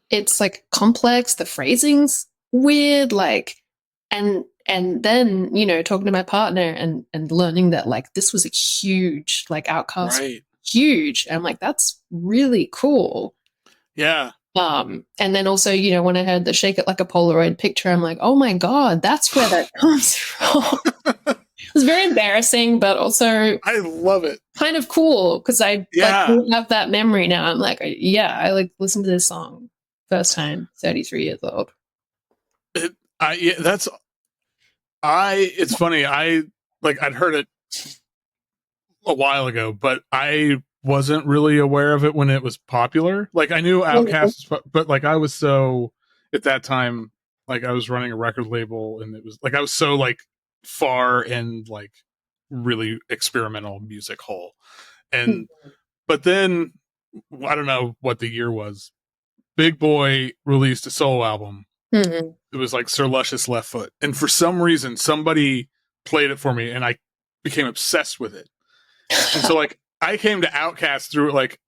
It's like complex. The phrasing's weird. Like, and then talking to my partner and learning that like this was a huge like Outcast, huge. And I'm like, that's really cool. Yeah. And then also, when I heard the Shake It Like a Polaroid picture, I'm like, oh my God, that's where that comes from. It was very embarrassing, but also I love it. Kind of cool because I don't have that memory now. I'm like, I like listened to this song first time, 33 years old. It's funny. I'd heard it a while ago, but I wasn't really aware of it when it was popular. Like I knew Outkast, but like I was so at that time, like I was running a record label, and it was like I was so like far in like really experimental music hole, and but then I don't know what the year was. Big Boy released a solo album. It was like Sir Luscious Left Foot, and for some reason somebody played it for me, and I became obsessed with it. And so like I came to Outkast through like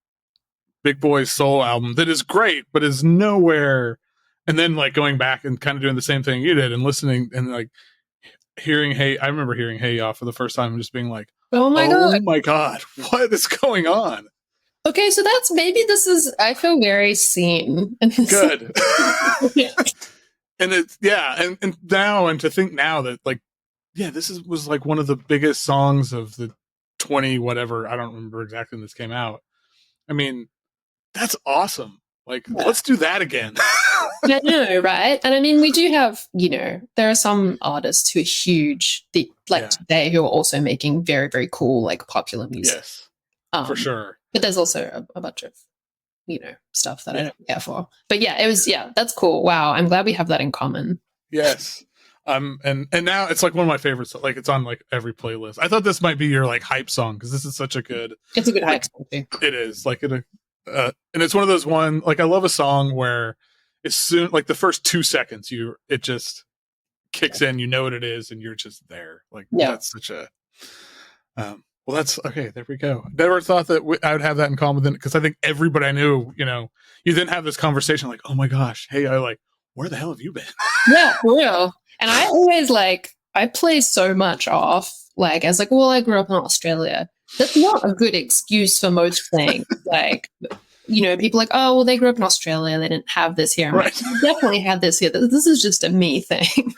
Big Boy's solo album that is great, but is nowhere. And then like going back and kind of doing the same thing you did and listening and like hearing I remember hearing Hey Ya for the first time and just being like, oh my God, what is going on? Okay, so that's I feel very seen. Good. And it's and now and to think now that like was like one of the biggest songs of the 20 whatever, I don't remember exactly when this came out. I mean, that's awesome. Like let's do that again. I know, right? And I mean, we do have, there are some artists who are huge today who are also making very, very cool, like popular music. Yes, for sure. But there's also a bunch of, stuff that I don't care for. But that's cool. Wow. I'm glad we have that in common. Yes. And now it's like one of my favorites. Like it's on like every playlist. I thought this might be your like hype song because this is such a good. It's a good hype song too. It is like and it's one of those like I love a song where as soon like the first 2 seconds it just kicks in. You know what it is, and you're just there. Like that's such a. Well, that's okay. There we go. Never thought that I would have that in common with it because I think everybody I knew, you then have this conversation like, oh my gosh, hey, where the hell have you been? Yeah, for real. And I always I play so much off, like, as like, well, I grew up in Australia. That's not a good excuse for most things. Like, people like, oh, well, they grew up in Australia. They didn't have this here. I'm like, you definitely had this here. This is just a me thing.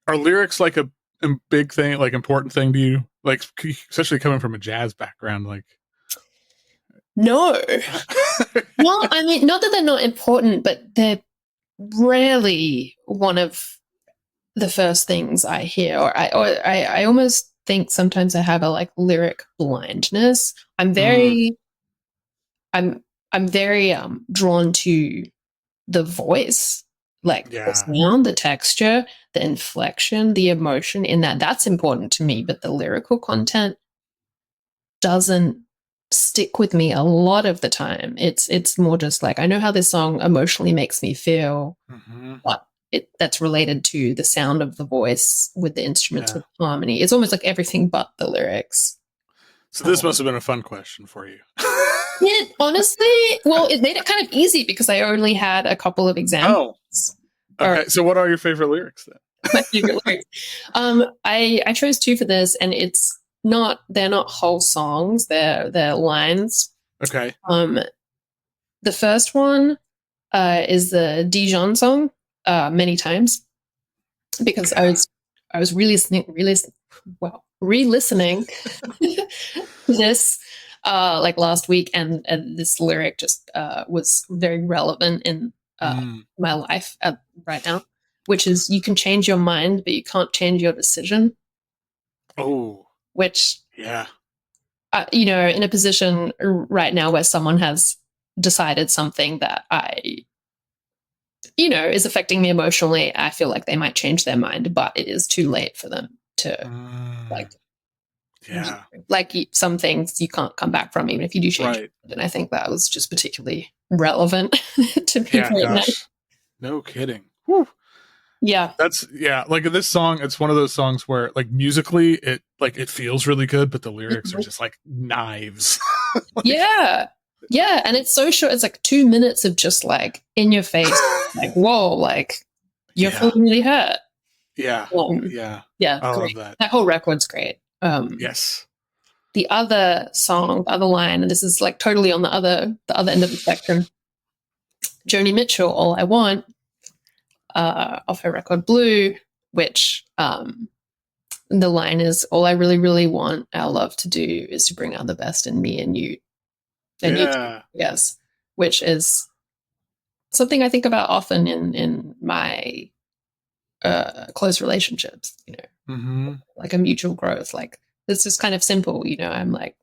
Are lyrics like a big thing, like important thing to you? Like, especially coming from a jazz background, like. No. Well, I mean, not that they're not important, but they're rarely one of the first things I hear. Or I almost think sometimes I have a like lyric blindness. I'm very drawn to the voice, like the sound, the texture, the inflection, the emotion in that. That's important to me, but the lyrical content doesn't stick with me a lot of the time. It's more just like I know how this song emotionally makes me feel, but that's related to the sound of the voice with the instruments with harmony. It's almost like everything but the lyrics. So this must have been a fun question for you. It honestly, well, it made it kind of easy because I only had a couple of examples. Oh, okay. So what are your favorite lyrics then? My favorite lyrics. I chose 2 for this, and they're not whole songs, they're lines. Okay. The first one is the Dijon song, Many Times, because I was really re-listening this like last week, and this lyric just was very relevant in my life right now, which is, you can change your mind, but you can't change your decision. Oh, which, yeah. In a position right now where someone has decided something that is affecting me emotionally, I feel like they might change their mind, but it is too late for them to some things you can't come back from, even if you do change. Right. And I think that was just particularly relevant to me right now. No kidding. Whew. Yeah. Like this song, it's one of those songs where like musically it feels really good, but the lyrics are just like knives. Yeah. And it's so short. It's like 2 minutes of just like in your face, like, whoa, like you're feeling really hurt. Yeah. Yeah. I love that. That whole record's great. Yes. The other song, the other line, and this is like totally on the other end of the spectrum. Joni Mitchell, All I Want, off her record Blue, which the line is, all I really, really want our love to do is to bring out the best in me and you. And you too, yes, which is something I think about often in my close relationships, like a mutual growth. Like, it's just kind of simple, I'm like,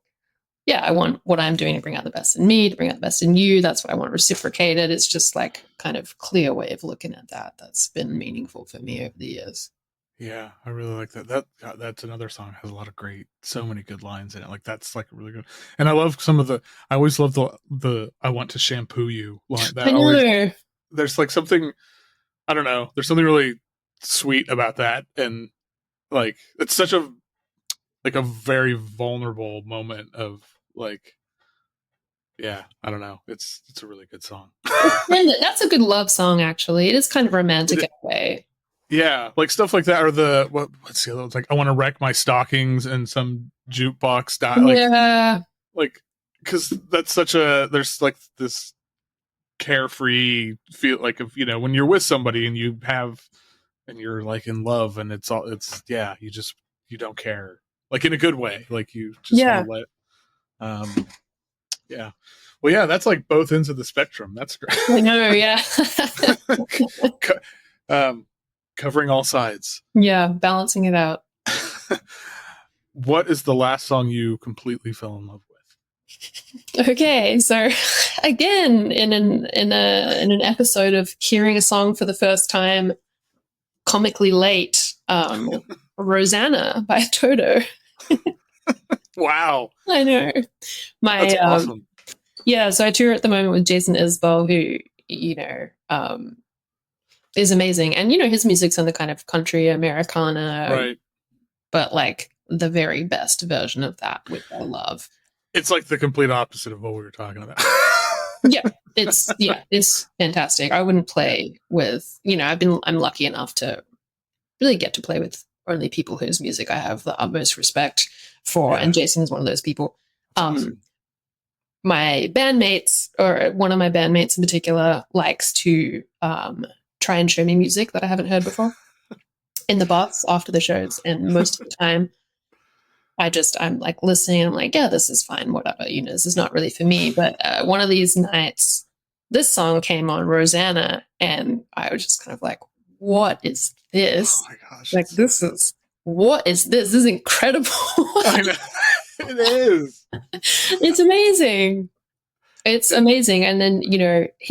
yeah, I want what I'm doing to bring out the best in me, to bring out the best in you. That's what I want reciprocated. It's just like kind of clear way of looking at that. That's been meaningful for me over the years. Yeah, I really like that. That's another song that has a lot of so many good lines in it. Like that's like really good. And I love I always love the I want to shampoo you line. I know. There's like something, I don't know. There's something really sweet about that, and like it's such a very vulnerable moment of like, yeah, I don't know. It's a really good song. That's a good love song, actually. It is kind of romantic in a way. Yeah, like stuff like that, or what's the other? It's like, I want to wreck my stockings in some jukebox. Like because that's there's like this carefree feel, like if when you're with somebody and you're like in love, and you don't care, like in a good way, like you just want to let well, yeah, that's like both ends of the spectrum. That's great. I know. Yeah. Covering all sides. Yeah, balancing it out. What is the last song you completely fell in love with? Okay, so again, in an episode of hearing a song for the first time, comically late, Rosanna by Toto. Wow. I know. That's awesome. Yeah, so I tour at the moment with Jason Isbell, who, is amazing. And, his music's in the kind of country Americana. Right. But like the very best version of that, which I love. It's like the complete opposite of what we were talking about. It's fantastic. I wouldn't play with, I'm lucky enough to really get to play with only people whose music I have the utmost respect for. And Jason's one of those people. Awesome. My bandmates, or one of my bandmates in particular, likes to try and show me music that I haven't heard before in the bus after the shows. And most of the time I'm like listening. I'm like, yeah, this is fine. Whatever, this is not really for me. But one of these nights, this song came on, Rosanna, and I was just kind of like, what is this? Oh my gosh. Like, what is this? This is incredible. I know. It is. It's amazing. It's amazing. And then,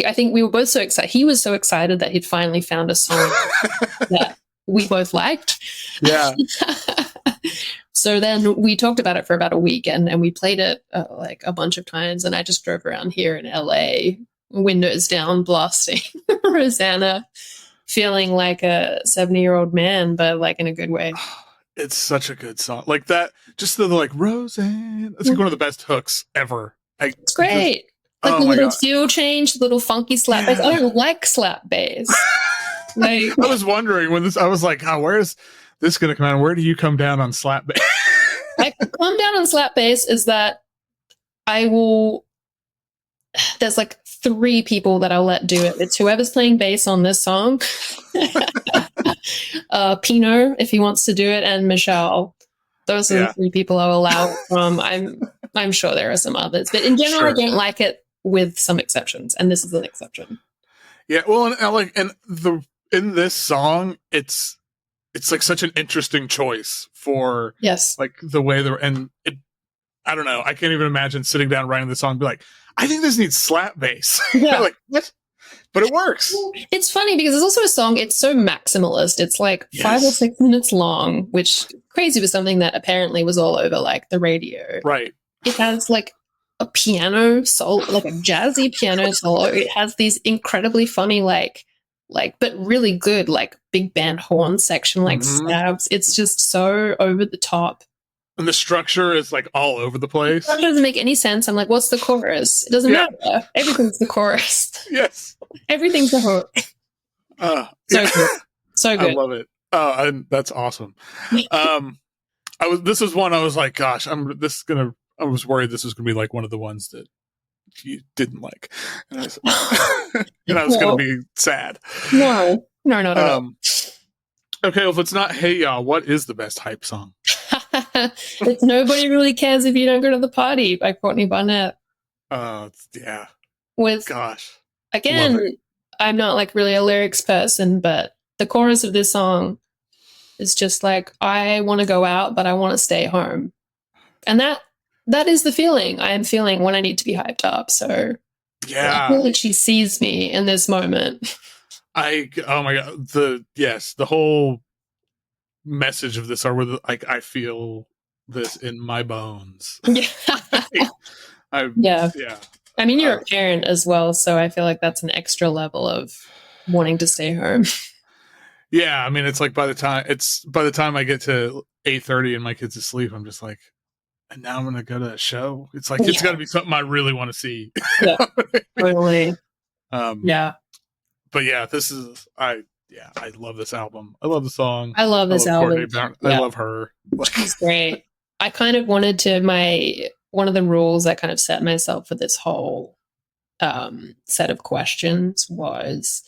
I think we were both so excited. He was so excited that he'd finally found a song that we both liked. Yeah. So then we talked about it for about a week, and we played it like a bunch of times. And I just drove around here in LA, windows down, blasting Rosanna, feeling like a 70-year-old man, but like in a good way. It's such a good song. Like that, just the like Roseanne. It's like one of the best hooks ever. It's great. Like the little feel change, the little funky slap bass. I don't like slap bass. Like, I was wondering when I was like, where is this going to come out? Where do you come down on slap bass? I come down on slap bass is that there's like 3 people that I'll let do it. It's whoever's playing bass on this song. Pino, if he wants to do it, and Meshell. Those are the three people I'll allow it from. I'm sure there are some others, but in general, I don't like it, with some exceptions, and this is an exception. Yeah, well, in this song, it's like such an interesting choice for like the way I don't know. I can't even imagine sitting down writing the song and be like, I think this needs slap bass. Yeah. Like, what? But it works. It's funny because there's also a song, it's so maximalist. It's like 5 or 6 minutes long, which crazy was something that apparently was all over like the radio. Right. It has like a piano solo, like a jazzy piano solo. It has these incredibly funny, like, but really good, like big band horn section, like stabs. It's just so over the top. And the structure is like all over the place. That doesn't make any sense. I'm like, what's the chorus? It doesn't matter. Everything's the chorus. Yes. Everything's the hook. So good. So good. I love it. That's awesome. This is one I was like, gosh, I was worried this was gonna be like one of the ones that you didn't like. And I was gonna be sad. No, not at all. Okay, well, if it's not Hey Ya, what is the best hype song? It's Nobody Really Cares If You Don't Go to the Party by Courtney Barnett. Yeah. Gosh. Again, I'm not like really a lyrics person, but the chorus of this song is just like, I want to go out, but I want to stay home. And that is the feeling I am feeling when I need to be hyped up. So I feel like she sees me in this moment. Oh my God. The whole message of this are with like, I feel this in my bones. Yeah. I mean, you're a parent as well, so I feel like that's an extra level of wanting to stay home. Yeah, I mean, it's like by the time I get to 8:30 and my kid's asleep, I'm just like, and now I'm gonna go to a show. It's like it's got to be something I really want to see. Yeah, totally. But yeah, I love this album. I love the song. I love this album. I love her. She's great. I kind of wanted to one of the rules I kind of set myself for this whole set of questions was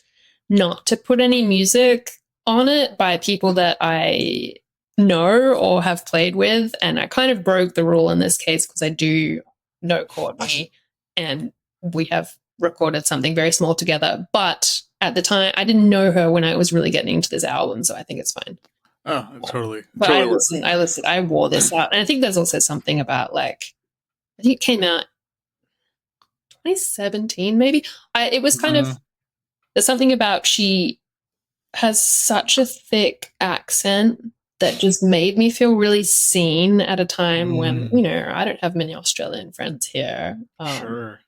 not to put any music on it by people that I know or have played with. And I kind of broke the rule in this case because I do know Courtney and we have recorded something very small together. But at the time, I didn't know her when I was really getting into this album, so I think it's fine. Oh, totally. But I listened. I wore this out. And I think there's also something about like, I think it came out 2017, maybe. It was kind of, there's something about she has such a thick accent that just made me feel really seen at a time when, I don't have many Australian friends here. Sure.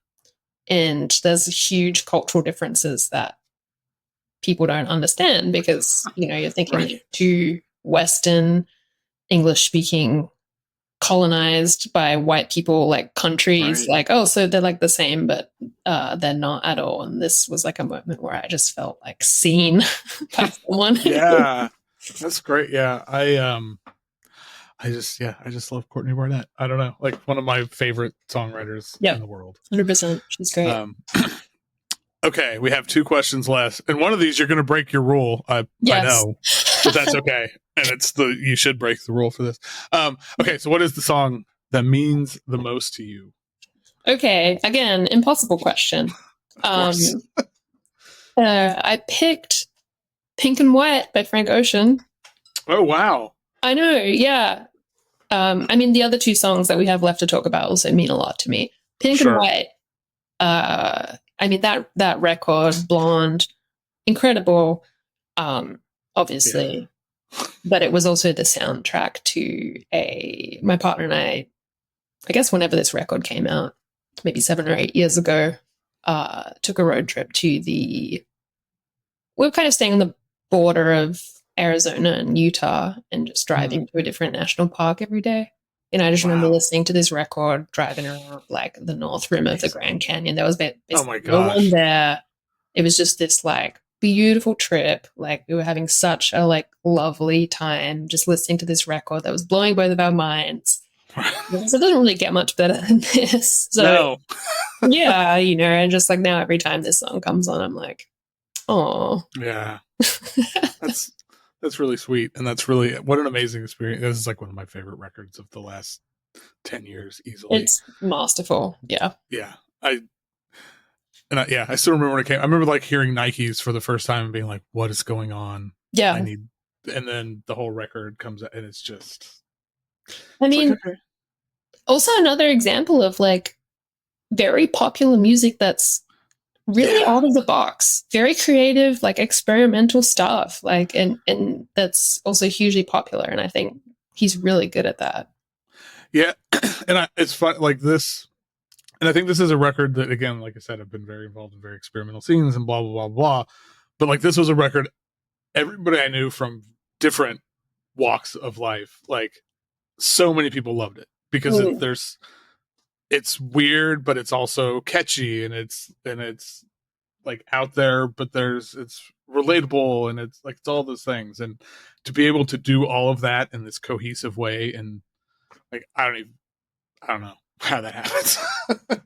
And there's huge cultural differences that people don't understand because, you're thinking two Western English-speaking colonized by white people like countries like, oh, so they're like the same, but they're not at all. And this was like a moment where I just felt like seen by someone. Yeah, that's great. Yeah, I just love Courtney Barnett. I don't know, like one of my favorite songwriters in the world. 100%. She's great. Okay, we have 2 questions left, and one of these you're going to break your rule. I know, but that's okay. And you should break the rule for this. Okay, so what is the song that means the most to you? Okay, again, impossible question. I picked Pink and White by Frank Ocean. Oh, wow. I know, yeah. I mean, the other 2 songs that we have left to talk about also mean a lot to me. Pink and White, I mean, that record, Blonde, incredible, obviously. Yeah. But it was also the soundtrack to my partner and I guess whenever this record came out, maybe 7 or 8 years ago, took a road trip to we were kind of staying on the border of Arizona and Utah and just driving to a different national park every day. And I just remember listening to this record, driving around like the north rim of the Grand Canyon. There was basically no one there. It was just this like beautiful trip. Like we were having such a like lovely time just listening to this record that was blowing both of our minds. So it doesn't really get much better than this. So yeah, and just like now every time this song comes on, I'm like, oh. Yeah. That's That's really sweet, and that's really what an amazing experience. This is like one of my favorite records of the last 10 years, easily. It's masterful. Yeah. Yeah, I still remember when it came. I remember like hearing Nikes for the first time and being like, "What is going on? Yeah. I need." And then the whole record comes out, and it's just. I mean, like, okay. Also another example of like very popular music that's really out of the box, very creative, like experimental stuff, like and that's also hugely popular. And I think he's really good at that. Yeah, and it's fun like this. And I think this is a record that, again, like I said, I've been very involved in very experimental scenes and blah, blah, blah, blah. But like this was a record everybody I knew from different walks of life, like so many people loved it because it's weird, but it's also catchy and it's like out there, but it's relatable and it's like, it's all those things. And to be able to do all of that in this cohesive way, and like, I don't know how that happens.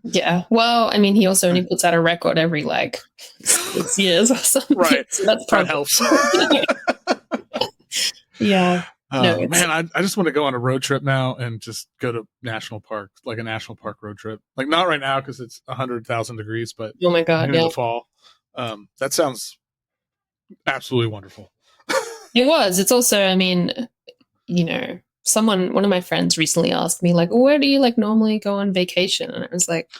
Yeah. Well, I mean, he also only puts out a record every like 6 years or something. Right. So that's that helps. Yeah. No, man, I just want to go on a road trip now and just go to national park, like a national park road trip. Like not right now because it's 100,000 degrees, but oh my God, in the fall. That sounds absolutely wonderful. It was. It's also, I mean, you know, one of my friends recently asked me, like, where do you like normally go on vacation? And I was like,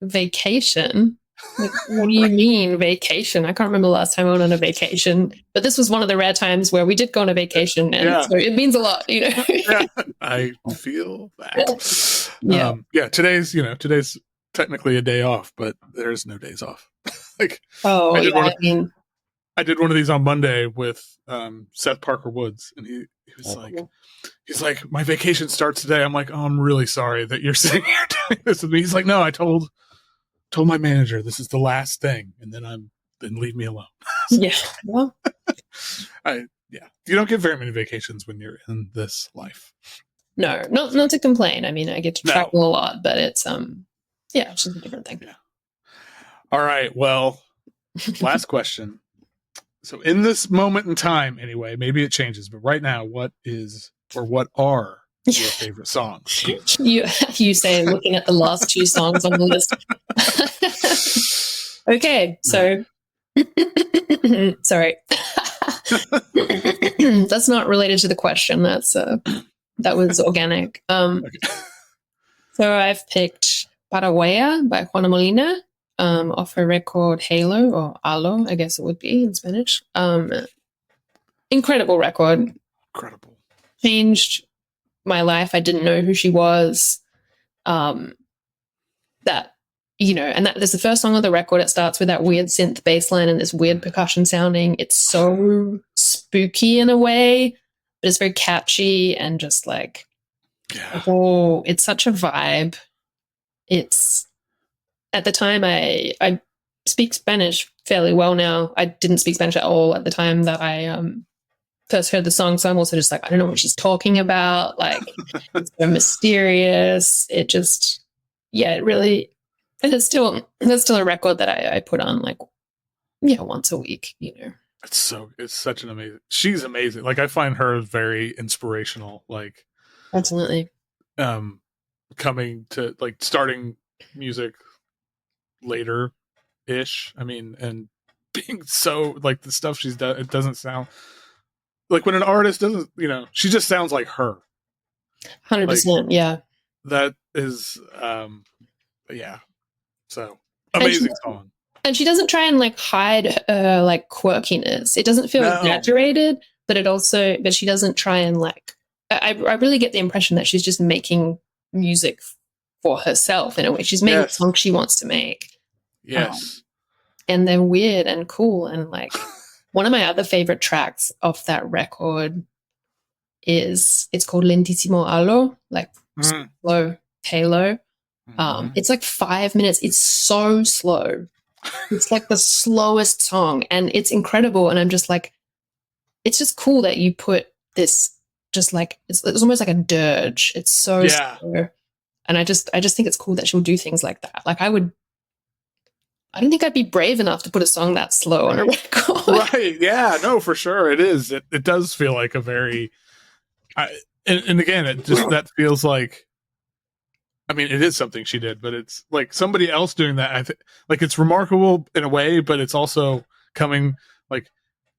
vacation? Like, what do you mean vacation? I can't remember the last time I went on a vacation, but this was one of the rare times where we did go on a vacation, and so it means a lot, you know. Yeah, I feel that. Yeah. Today's technically a day off, but there's no days off. Like, I did one of these on Monday with Seth Parker Woods, and he was he's like, my vacation starts today. I'm like, oh, I'm really sorry that you're sitting here doing this with me. He's like, no, I told my manager this is the last thing, and then leave me alone. Yeah. Well, you don't get very many vacations when you're in this life. No, not to complain. I mean, I get to travel a lot, but it's it's just a different thing. Yeah. All right. Well, last question. So in this moment in time, anyway, maybe it changes, but right now, what are your favorite songs? You say looking at the last 2 songs on the list. Okay, so sorry. That's not related to the question. That was organic. Okay. So I've picked Paraguaya by Juana Molina, off her record Halo, or Alo, I guess it would be in Spanish. Incredible record. Incredible. Changed my life. I didn't know who she was. And that there's the first song of the record. It starts with that weird synth bass line and this weird percussion sounding. It's so spooky in a way, but it's very catchy and just like, it's such a vibe. It's, at the time, I speak Spanish fairly well now. I didn't speak Spanish at all at the time that I first heard the song, so I'm also just like, I don't know what she's talking about. Like, it's so mysterious. It just, it really, there's still a record that I put on like, once a week, you know. It's such an amazing, she's amazing. Like, I find her very inspirational. Like, absolutely. Coming to like starting music later ish. I mean, and being so like the stuff she's done, it doesn't sound like when an artist doesn't, she just sounds like her. 100%. Like, yeah. That is, So amazing song. And she doesn't try and like hide her like quirkiness. It doesn't feel exaggerated, but she doesn't try and like, I really get the impression that she's just making music for herself in a way. She's making the song she wants to make. Yes. And they're weird and cool. And like one of my other favorite tracks off that record it's called Lentissimo Allo, like slow halo. It's like 5 minutes. It's so slow. It's like the slowest song, and it's incredible. And I'm just like, it's just cool that you put this just like, it's almost like a dirge. It's so slow. And I just think it's cool that she'll do things like that. Like I would I don't think I'd be brave enough to put a song that slow on a record. Right. Yeah, no, for sure. It is. It does feel like a very, and again, it just, that feels like, I mean, it is something she did, but it's like somebody else doing that. I think like it's remarkable in a way, but it's also coming like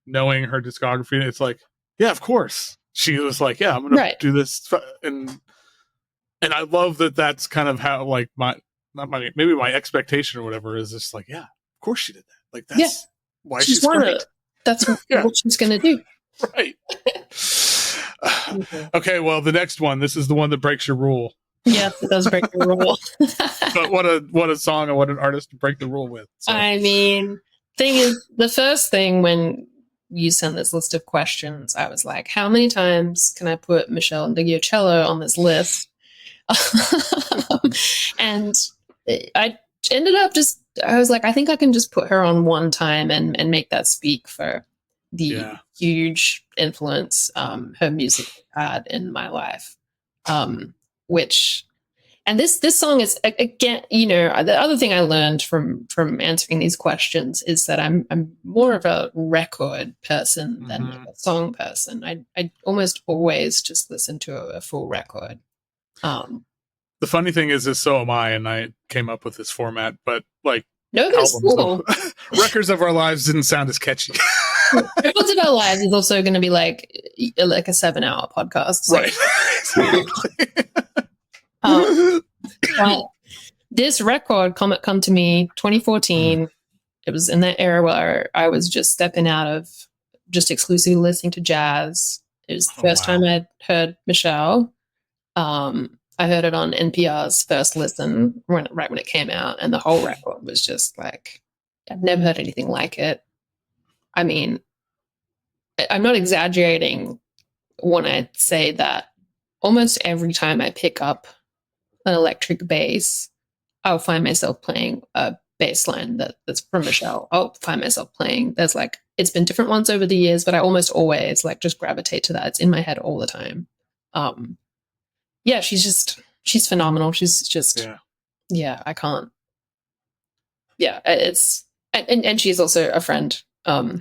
knowing her discography. It's like, yeah, of course. She was like, yeah, I'm going to do this. And I love that that's kind of how like maybe my expectation or whatever is just like, yeah, of course she did that. Like that's why she's great. That's what she's going to do. Right. Okay, well, the next one, this is the one that breaks your rule. Yes, it does break the rule. But what a song and what an artist to break the rule with. So. I mean, thing is, the first thing when you sent this list of questions, I was like, how many times can I put Meshell Ndegeocello on this list? And I ended up I was like, I think I can just put her on one time and make that speak for the huge influence her music had in my life. And this song is, again, you know, the other thing I learned from answering these questions is that I'm more of a record person than a song person. I almost always just listen to a full record. The funny thing is so am I, and I came up with this format, but like Records of Our Lives didn't sound as catchy. Records of Our Lives is also going to be like a 7-hour podcast. So. Right. Exactly. But this record, Comet Come to Me, 2014, it was in that era where I was just stepping out of just exclusively listening to jazz. It was the first time I'd heard Meshell. I heard it on NPR's First Listen right when it came out, and the whole record was just like, I've never heard anything like it. I mean, I'm not exaggerating when I say that almost every time I pick up an electric bass, I'll find myself playing a bass line that's from Meshell. I'll find myself playing. There's like, it's been different ones over the years, but I almost always like just gravitate to that. It's in my head all the time. Yeah, she's phenomenal. She's just, I can't. Yeah, it's, and she's also a friend. Yeah,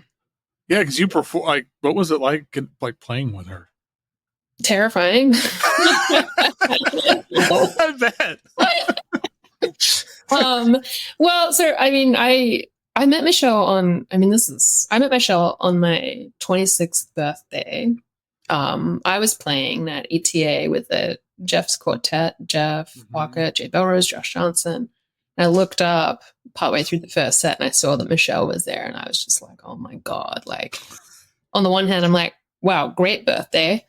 because you perform, like, what was it like playing with her? Terrifying. I bet. Well, so I mean, I met Meshell I met Meshell on my 26th birthday. I was playing that ETA with the Jeff's quartet, Jeff Walker, Jay Belrose, Josh Johnson. And I looked up partway through the first set and I saw that Meshell was there, and I was just like, oh my God. Like, on the one hand, I'm like, wow, great birthday.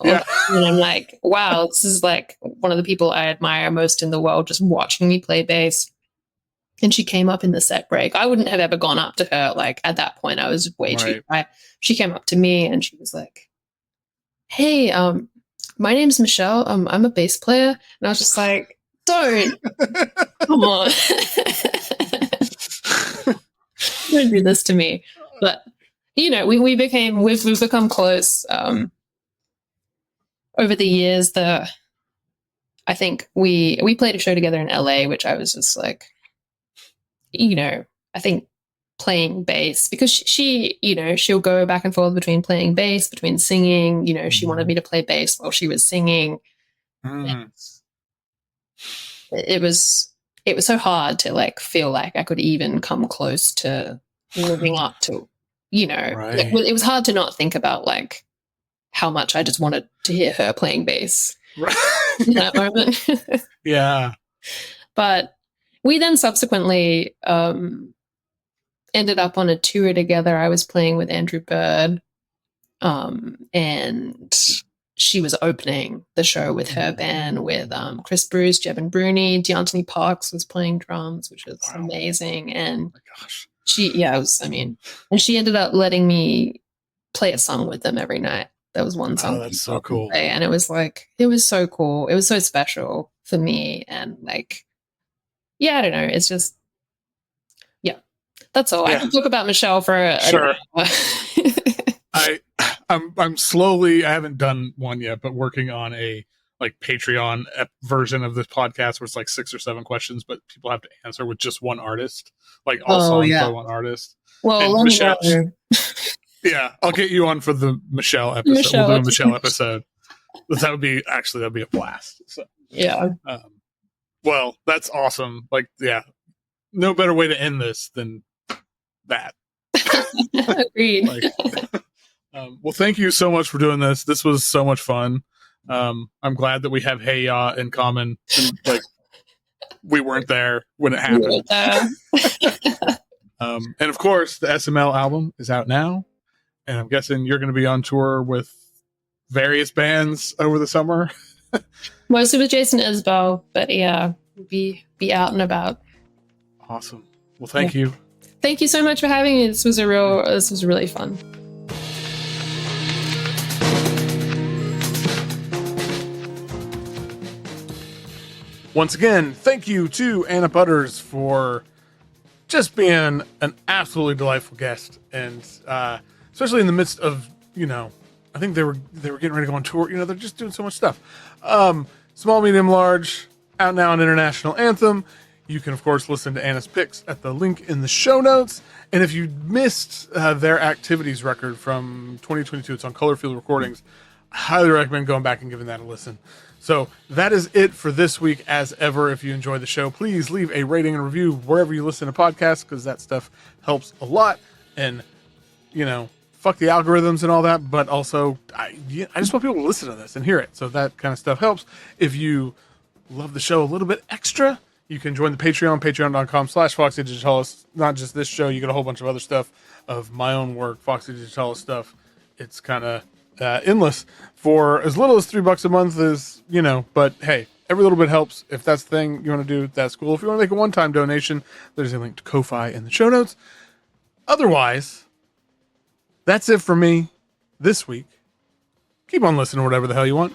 Yeah. And I'm like, wow, this is like one of the people I admire most in the world, just watching me play bass. And she came up in the set break. I wouldn't have ever gone up to her. Like, at that point, I was way too shy. She came up to me and she was like, hey, my name's Meshell. I'm a bass player. And I was just like, don't. Come on. Don't do this to me. But, you know, we've become close. Over the years, I think we played a show together in LA, which I was just like, you know, I think playing bass, because she, you know, she'll go back and forth between playing bass, between singing. You know, she wanted me to play bass while she was singing. It was so hard to like feel like I could even come close to living up to, you know, it was hard to not think about like how much I just wanted to hear her playing bass in that moment. Yeah. But we then subsequently ended up on a tour together. I was playing with Andrew Bird, and she was opening the show with her band with Chris Bruce, Jevin Bruni, DeAnthony Parks was playing drums, which was amazing. And and she ended up letting me play a song with them every night. There was one song. Oh, that's so cool. And it was like, it was so cool. It was so special for me. And like, yeah, I don't know. It's just, that's all. I can talk about Meshell for sure. I'm slowly, I haven't done one yet, but working on a like Patreon version of this podcast where it's like 6 or 7 questions, but people have to answer with just one artist, like all songs by one artist. Well, And let me Meshell, know. yeah, I'll get you on for the Meshell episode. We'll do a Meshell episode. That'd be a blast. So yeah. Well, that's awesome. Like, yeah, no better way to end this than that. Agreed. Like, well, thank you so much for doing this. This was so much fun. I'm glad that we have Hey Ya in common. And, like, we weren't there when it happened. And of course, the SML album is out now, and I'm guessing you're going to be on tour with various bands over the summer. Mostly with Jason Isbell, but yeah, be out and about. Awesome. Well, thank you. Thank you so much for having me. This was really fun. Once again, thank you to Anna Butterss for just being an absolutely delightful guest, and especially in the midst of, I think they were getting ready to go on tour. They're just doing so much stuff. Small, medium, large, out now on International Anthem. You can, of course, listen to Anna's picks at the link in the show notes. And if you missed their activities record from 2022, it's on Colorfield Recordings. I highly recommend going back and giving that a listen. So that is it for this week. As ever, if you enjoy the show, please leave a rating and review wherever you listen to podcasts, because that stuff helps a lot. And, fuck the algorithms and all that, but also I just want people to listen to this and hear it. So that kind of stuff helps. If you love the show a little bit extra, you can join the Patreon, patreon.com/Foxy Digitalis. Not just this show, you get a whole bunch of other stuff of my own work, Foxy Digitalis stuff. It's kind of endless for as little as $3 a month is, but hey, every little bit helps. If that's the thing you want to do, that's cool. If you want to make a one-time donation, there's a link to Ko-Fi in the show notes. Otherwise, that's it for me this week. Keep on listening to whatever the hell you want.